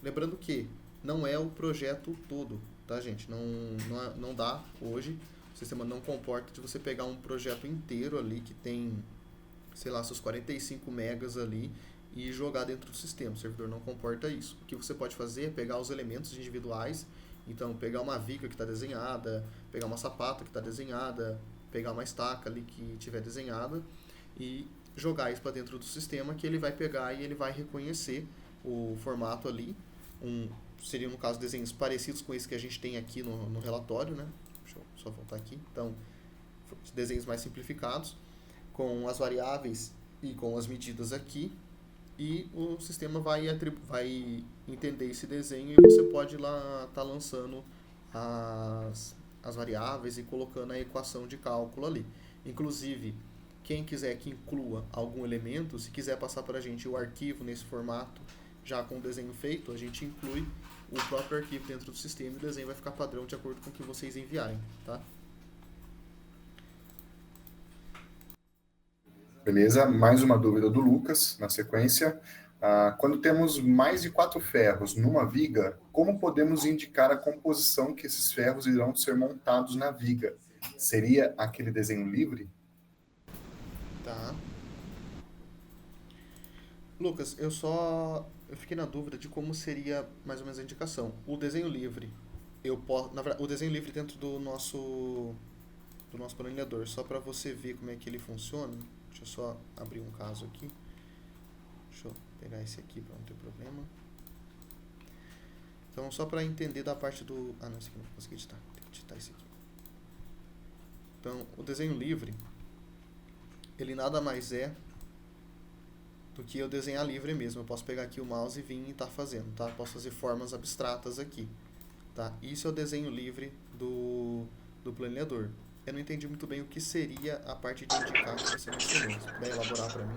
Lembrando que não é o projeto todo, tá, gente? Não dá hoje, o sistema não comporta de você pegar um projeto inteiro ali que tem, sei lá, seus 45 megas ali e jogar dentro do sistema. O servidor não comporta isso. O que você pode fazer é pegar os elementos individuais, então pegar uma viga que está desenhada, pegar uma sapata que está desenhada, pegar uma estaca ali que tiver desenhada e jogar isso para dentro do sistema, que ele vai pegar e ele vai reconhecer o formato ali. Seriam, no caso, desenhos parecidos com esse que a gente tem aqui no relatório, né? Deixa eu só voltar aqui. Então, desenhos mais simplificados, com as variáveis e com as medidas aqui, e o sistema vai entender esse desenho e você pode lá estar lançando as variáveis e colocando a equação de cálculo ali. Inclusive, quem quiser que inclua algum elemento, se quiser passar para a gente o arquivo nesse formato, já com o desenho feito, a gente inclui o próprio arquivo dentro do sistema e o desenho vai ficar padrão de acordo com o que vocês enviarem, tá? Beleza, mais uma dúvida do Lucas, na sequência. Quando temos mais de 4 ferros numa viga, como podemos indicar a composição que esses ferros irão ser montados na viga? Seria aquele desenho livre? Tá. Lucas, eu fiquei na dúvida de como seria mais ou menos a indicação. O desenho livre, na verdade, o desenho livre dentro do nosso planilhador, só para você ver como é que ele funciona. Deixa eu só abrir um caso aqui. Deixa eu pegar esse aqui para não ter problema. Então, só para entender da parte do... não, esse aqui não consegui editar. Tem que editar esse aqui. Então, o desenho livre, ele nada mais é do que eu desenhar livre mesmo. Eu posso pegar aqui o mouse e vir e estar fazendo, tá? Posso fazer formas abstratas aqui, tá? Isso é o desenho livre do planilhador. Eu não entendi muito bem o que seria a parte de indicar que você mencionou. Se puder elaborar para mim.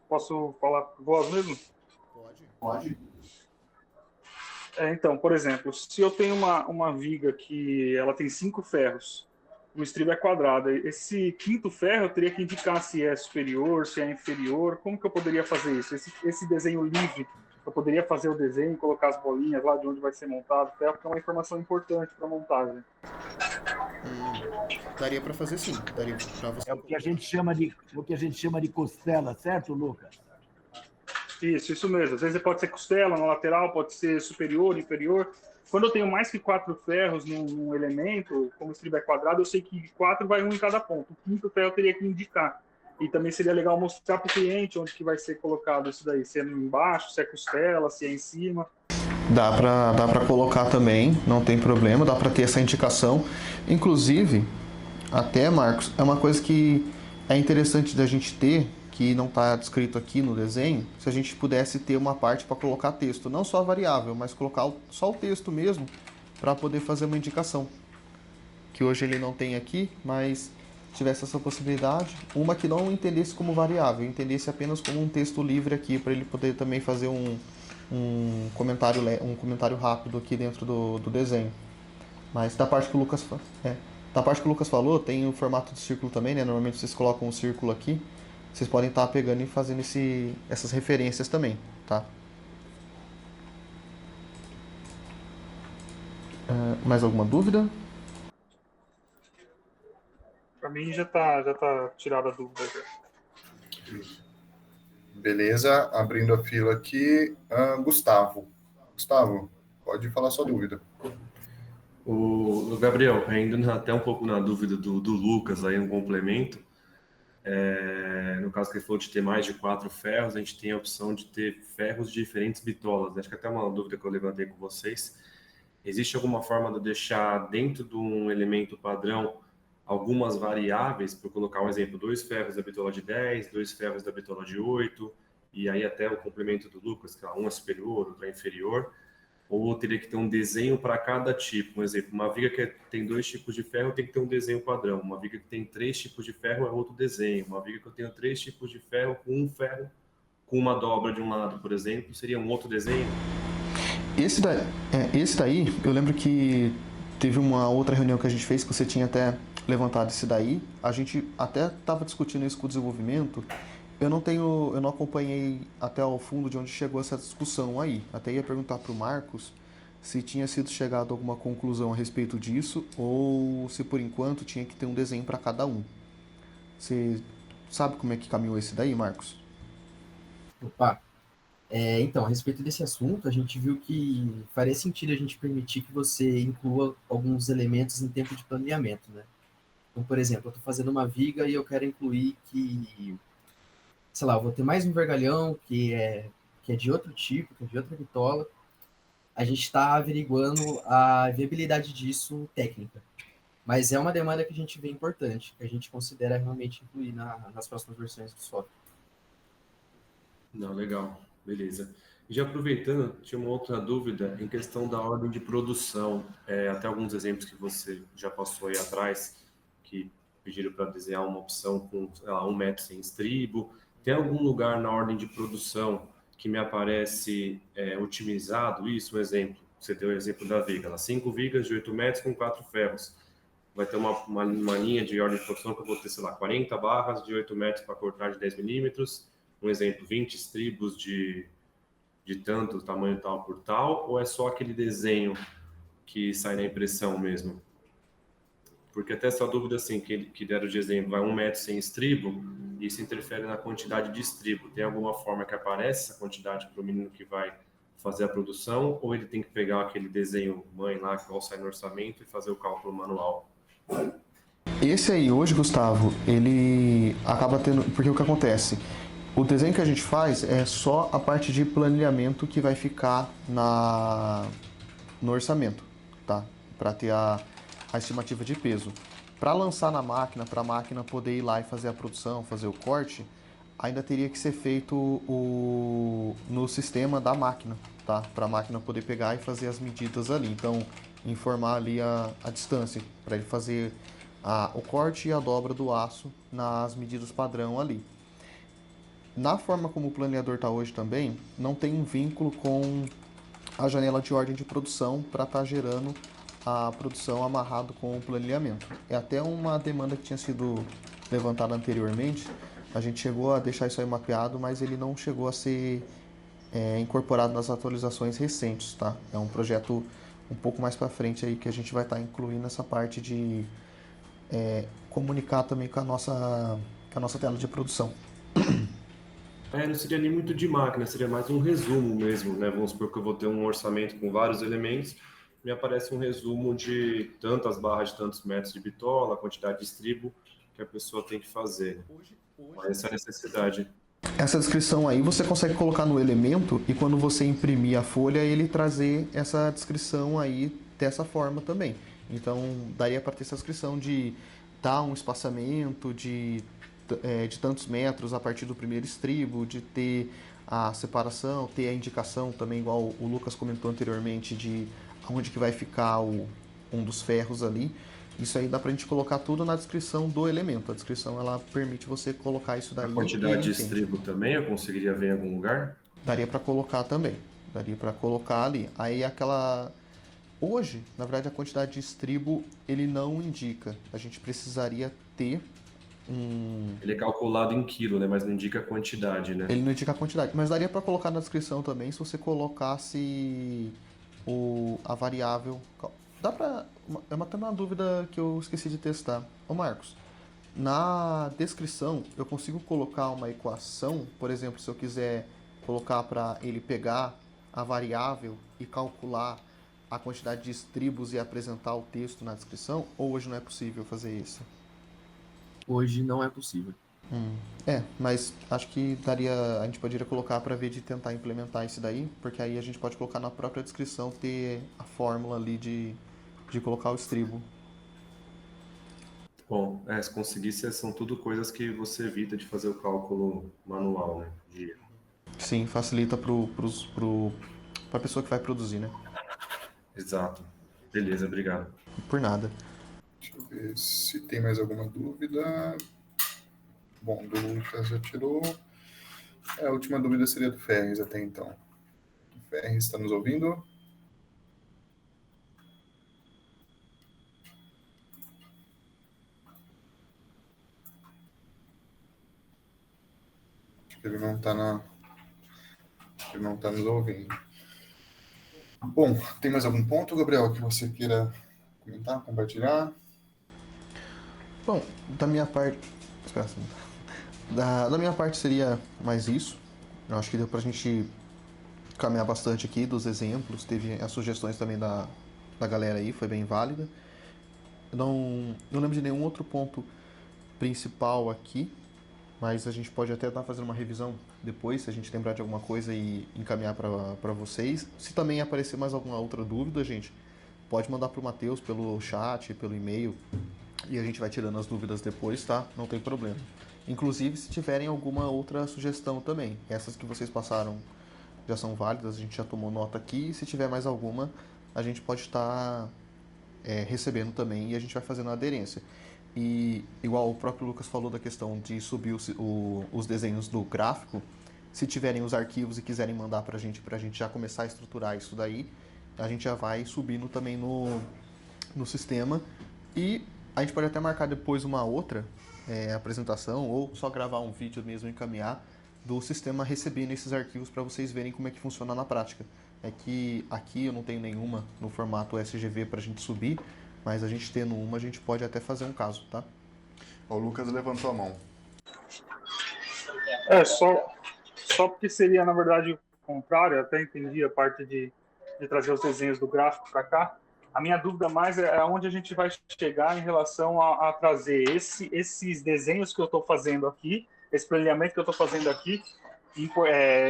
Posso falar por voz mesmo? Pode. Então, por exemplo, se eu tenho uma viga que ela tem 5 ferros, o estribo é quadrado, esse quinto ferro eu teria que indicar se é superior, se é inferior. Como que eu poderia fazer isso? Esse desenho livre, eu poderia fazer o desenho, colocar as bolinhas lá de onde vai ser montado o ferro, que é uma informação importante para a montagem. Daria para fazer sim. Daria pra você... É o que a gente chama de costela, certo, Lucas? Isso mesmo. Às vezes pode ser costela na lateral, pode ser superior, inferior. Quando eu tenho mais que 4 ferros num elemento, como o estribo é quadrado, eu sei que 4 vai um em cada ponto. O quinto ferro eu teria que indicar. E também seria legal mostrar para o cliente onde que vai ser colocado isso daí. Se é embaixo, se é costela, se é em cima. Dá para colocar também, não tem problema, dá para ter essa indicação. Inclusive, até, Marcos, é uma coisa que é interessante da gente ter, que não está descrito aqui no desenho, se a gente pudesse ter uma parte para colocar texto, não só a variável, mas colocar só o texto mesmo, para poder fazer uma indicação. Que hoje ele não tem aqui, mas tivesse essa possibilidade, uma que não entendesse como variável, entendesse apenas como um texto livre aqui, para ele poder também fazer um comentário rápido aqui dentro do desenho. Mas da parte que o Lucas falou, tem o formato de círculo também, né? Normalmente vocês colocam um círculo aqui. Vocês podem estar pegando e fazendo essas referências também, tá? Mais alguma dúvida? Para mim já tá tirada a dúvida. Beleza, abrindo a fila aqui, Gustavo. Gustavo, pode falar sua dúvida. O Gabriel, ainda até um pouco na dúvida do Lucas, aí um complemento. No caso que ele falou de ter mais de 4 ferros, a gente tem a opção de ter ferros de diferentes bitolas. Acho que até uma dúvida que eu levantei com vocês. Existe alguma forma de eu deixar dentro de um elemento padrão algumas variáveis, para colocar um exemplo, 2 ferros da bitola de 10, 2 ferros da bitola de 8, e aí até o complemento do Lucas, que um é superior, outro é inferior, ou eu teria que ter um desenho para cada tipo. Um exemplo, uma viga que tem 2 tipos de ferro tem que ter um desenho padrão, uma viga que tem 3 tipos de ferro é outro desenho, uma viga que eu tenho 3 tipos de ferro com um ferro com uma dobra de um lado, por exemplo, seria um outro desenho? Esse daí, eu lembro que teve uma outra reunião que a gente fez que você tinha até levantado esse daí. A gente até estava discutindo isso com o desenvolvimento. Eu não acompanhei até ao fundo de onde chegou essa discussão aí. Até ia perguntar para o Marcos se tinha sido chegado a alguma conclusão a respeito disso ou se por enquanto tinha que ter um desenho para cada um. Você sabe como é que caminhou esse daí, Marcos? Opa, então, a respeito desse assunto, a gente viu que faria sentido a gente permitir que você inclua alguns elementos em tempo de planeamento, né? Então, por exemplo, eu estou fazendo uma viga e eu quero incluir que, sei lá, eu vou ter mais um vergalhão que é de outro tipo, que é de outra bitola. A gente está averiguando a viabilidade disso técnica. Mas é uma demanda que a gente vê importante, que a gente considera realmente incluir nas próximas versões do software. Não, legal, beleza. E já aproveitando, tinha uma outra dúvida em questão da ordem de produção. Até alguns exemplos que você já passou aí atrás, que pediram para desenhar uma opção com, sei lá, 1 metro sem estribo. Tem algum lugar na ordem de produção que me aparece otimizado isso? Um exemplo, você deu o exemplo da viga, lá, 5 vigas de 8 metros com 4 ferros. Vai ter uma linha de ordem de produção que eu vou ter, sei lá, 40 barras de 8 metros para cortar de 10 milímetros. Um exemplo, 20 estribos de tanto, tamanho tal por tal, ou é só aquele desenho que sai na impressão mesmo? Porque até essa dúvida, assim, que deram de exemplo, vai 1 metro sem estribo, e isso interfere na quantidade de estribo. Tem alguma forma que aparece essa quantidade para o menino que vai fazer a produção, ou ele tem que pegar aquele desenho mãe lá, que sai no orçamento, e fazer o cálculo manual? Esse aí, hoje, Gustavo, ele acaba tendo... Porque o que acontece? O desenho que a gente faz é só a parte de planilhamento que vai ficar no orçamento, tá? Para ter a estimativa de peso. Para lançar na máquina, para a máquina poder ir lá e fazer a produção, fazer o corte, ainda teria que ser feito no sistema da máquina, tá? Para a máquina poder pegar e fazer as medidas ali. Então, informar ali a distância, para ele fazer o corte e a dobra do aço nas medidas padrão ali. Na forma como o planeador está hoje também, não tem um vínculo com a janela de ordem de produção para estar gerando a produção amarrado com o planejamento. É até uma demanda que tinha sido levantada anteriormente. A gente chegou a deixar isso aí mapeado, mas ele não chegou a ser incorporado nas atualizações recentes, tá? É um projeto um pouco mais para frente aí que a gente vai estar incluindo essa parte de comunicar também com a nossa tela de produção. Não seria nem muito de máquina, seria mais um resumo mesmo, né? Vamos supor que eu vou ter um orçamento com vários elementos, me aparece um resumo de tantas barras de tantos metros de bitola, a quantidade de estribo que a pessoa tem que fazer. Essa é a necessidade. Essa descrição aí você consegue colocar no elemento e quando você imprimir a folha, ele trazer essa descrição aí dessa forma também. Então, daria para ter essa descrição de dar um espaçamento de tantos metros a partir do primeiro estribo, de ter a separação, ter a indicação também, igual o Lucas comentou anteriormente, de onde que vai ficar um dos ferros ali. Isso aí dá pra gente colocar tudo na descrição do elemento. A descrição, ela permite você colocar isso daí. A quantidade de estribo também eu conseguiria ver em algum lugar? Daria para colocar também. Daria para colocar ali. Aí Hoje, na verdade, a quantidade de estribo ele não indica. A gente precisaria ter Ele é calculado em quilo, né? Mas não indica a quantidade, né? Ele não indica a quantidade. Mas daria para colocar na descrição também se você colocasse a variável. Dá para. É até uma dúvida que eu esqueci de testar. Ô Marcos, na descrição eu consigo colocar uma equação, por exemplo, se eu quiser colocar para ele pegar a variável e calcular a quantidade de estribos e apresentar o texto na descrição, ou hoje não é possível fazer isso? Hoje não é possível. Mas acho que a gente poderia colocar para ver de tentar implementar isso daí, porque aí a gente pode colocar na própria descrição, ter a fórmula ali de colocar o estribo. Bom, se conseguisse, são tudo coisas que você evita de fazer o cálculo manual, né? Sim, facilita para a pessoa que vai produzir, né? Exato. Beleza, obrigado. Por nada. Deixa eu ver se tem mais alguma dúvida. Bom, do Lucas já tirou. A última dúvida seria do Ferres até então. O Ferres está nos ouvindo? que ele não está nos ouvindo. Bom, tem mais algum ponto, Gabriel, que você queira comentar, compartilhar? Bom, da minha parte. Da minha parte seria mais isso. Eu acho que deu pra gente caminhar bastante aqui dos exemplos. Teve as sugestões também da galera aí, foi bem válida. Eu não lembro de nenhum outro ponto principal aqui, mas a gente pode até estar fazendo uma revisão depois, se a gente lembrar de alguma coisa e encaminhar para vocês. Se também aparecer mais alguma outra dúvida, gente, pode mandar para o Matheus pelo chat, pelo e-mail, e a gente vai tirando as dúvidas depois, tá? Não tem problema. Inclusive, se tiverem alguma outra sugestão também, essas que vocês passaram já são válidas, a gente já tomou nota aqui, e se tiver mais alguma, a gente pode estar recebendo também e a gente vai fazendo a aderência. E igual o próprio Lucas falou da questão de subir os desenhos do gráfico, se tiverem os arquivos e quiserem mandar pra gente já começar a estruturar isso daí, a gente já vai subindo também no sistema, e a gente pode até marcar depois uma outra apresentação, ou só gravar um vídeo mesmo e encaminhar do sistema recebendo esses arquivos para vocês verem como é que funciona na prática. É que aqui eu não tenho nenhuma no formato SGV para a gente subir, mas a gente tendo uma, a gente pode até fazer um caso, tá? O Lucas levantou a mão. Só porque seria, na verdade, o contrário, eu até entendi a parte de trazer os desenhos do gráfico para cá. A minha dúvida mais é onde a gente vai chegar em relação a trazer esses desenhos que eu estou fazendo aqui, esse planejamento que eu estou fazendo aqui, e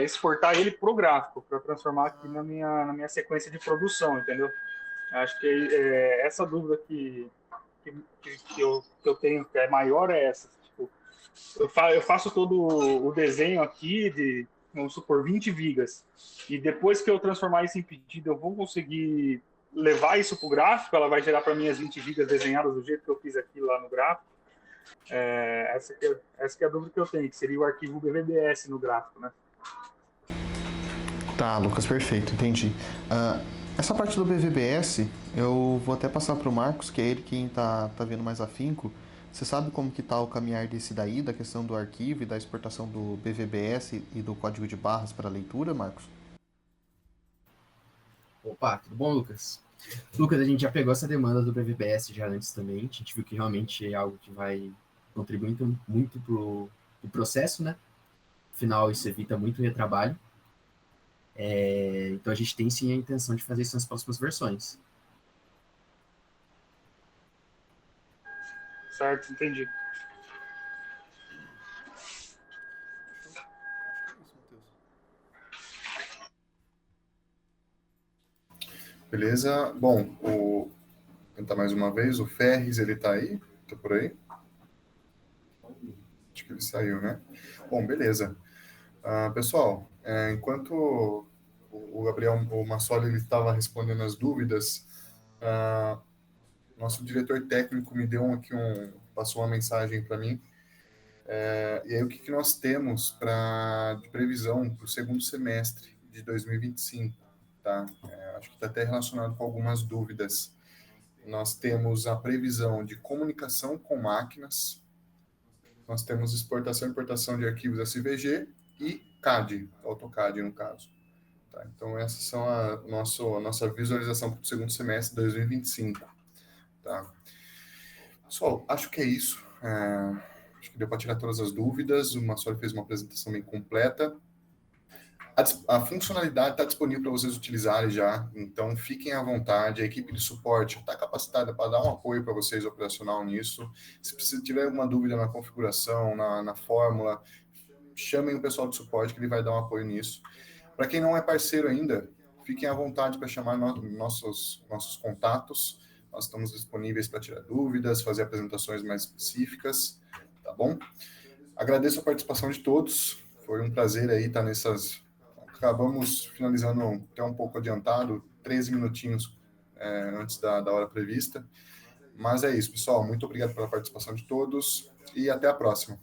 exportar ele para o gráfico, para transformar aqui na minha sequência de produção, entendeu? Acho que essa dúvida que eu tenho, que é maior, é essa. Tipo, eu faço todo o desenho aqui de, vamos supor, 20 vigas, e depois que eu transformar isso em pedido, eu vou conseguir levar isso para o gráfico, ela vai gerar para mim as 20 vigas desenhadas do jeito que eu fiz aqui lá no gráfico. Essa que é a dúvida que eu tenho, que seria o arquivo BVBS no gráfico, né? Tá, Lucas, perfeito, entendi. Essa parte do BVBS, eu vou até passar para o Marcos, que é ele quem tá vendo mais afinco. Você sabe como que tá o caminhar desse daí, da questão do arquivo e da exportação do BVBS e do código de barras para leitura, Marcos? Opa, tudo bom, Lucas? Lucas, a gente já pegou essa demanda do BVBS já antes também, a gente viu que realmente é algo que vai contribuir muito pro processo, né? Afinal, isso evita muito retrabalho. Então a gente tem sim a intenção de fazer isso nas próximas versões. Certo, entendi. Beleza? Bom, vou tentar mais uma vez. O Ferris, ele tá aí? Tá por aí? Acho que ele saiu, né? Bom, beleza. Pessoal, enquanto o Gabriel, o Massoli, ele estava respondendo as dúvidas, nosso diretor técnico me deu passou uma mensagem para mim. E aí, o que nós temos de previsão para o segundo semestre de 2025? Tá? Acho que está até relacionado com algumas dúvidas. Nós temos a previsão de comunicação com máquinas, nós temos exportação e importação de arquivos SVG e CAD, AutoCAD no caso. Tá? Então, essas são a nossa visualização para o segundo semestre de 2025. Tá? Pessoal, acho que é isso. Acho que deu para tirar todas as dúvidas. O Massoli fez uma apresentação bem completa. A funcionalidade está disponível para vocês utilizarem já, então fiquem à vontade. A equipe de suporte está capacitada para dar um apoio para vocês operacional nisso. Se tiver alguma dúvida na configuração, na fórmula, chamem o pessoal de suporte que ele vai dar um apoio nisso. Para quem não é parceiro ainda, fiquem à vontade para chamar nossos contatos. Nós estamos disponíveis para tirar dúvidas, fazer apresentações mais específicas, tá bom? Agradeço a participação de todos. Foi um prazer aí estar nessas... Acabamos finalizando até um pouco adiantado, 13 minutinhos antes da hora prevista. Mas é isso, pessoal. Muito obrigado pela participação de todos e até a próxima.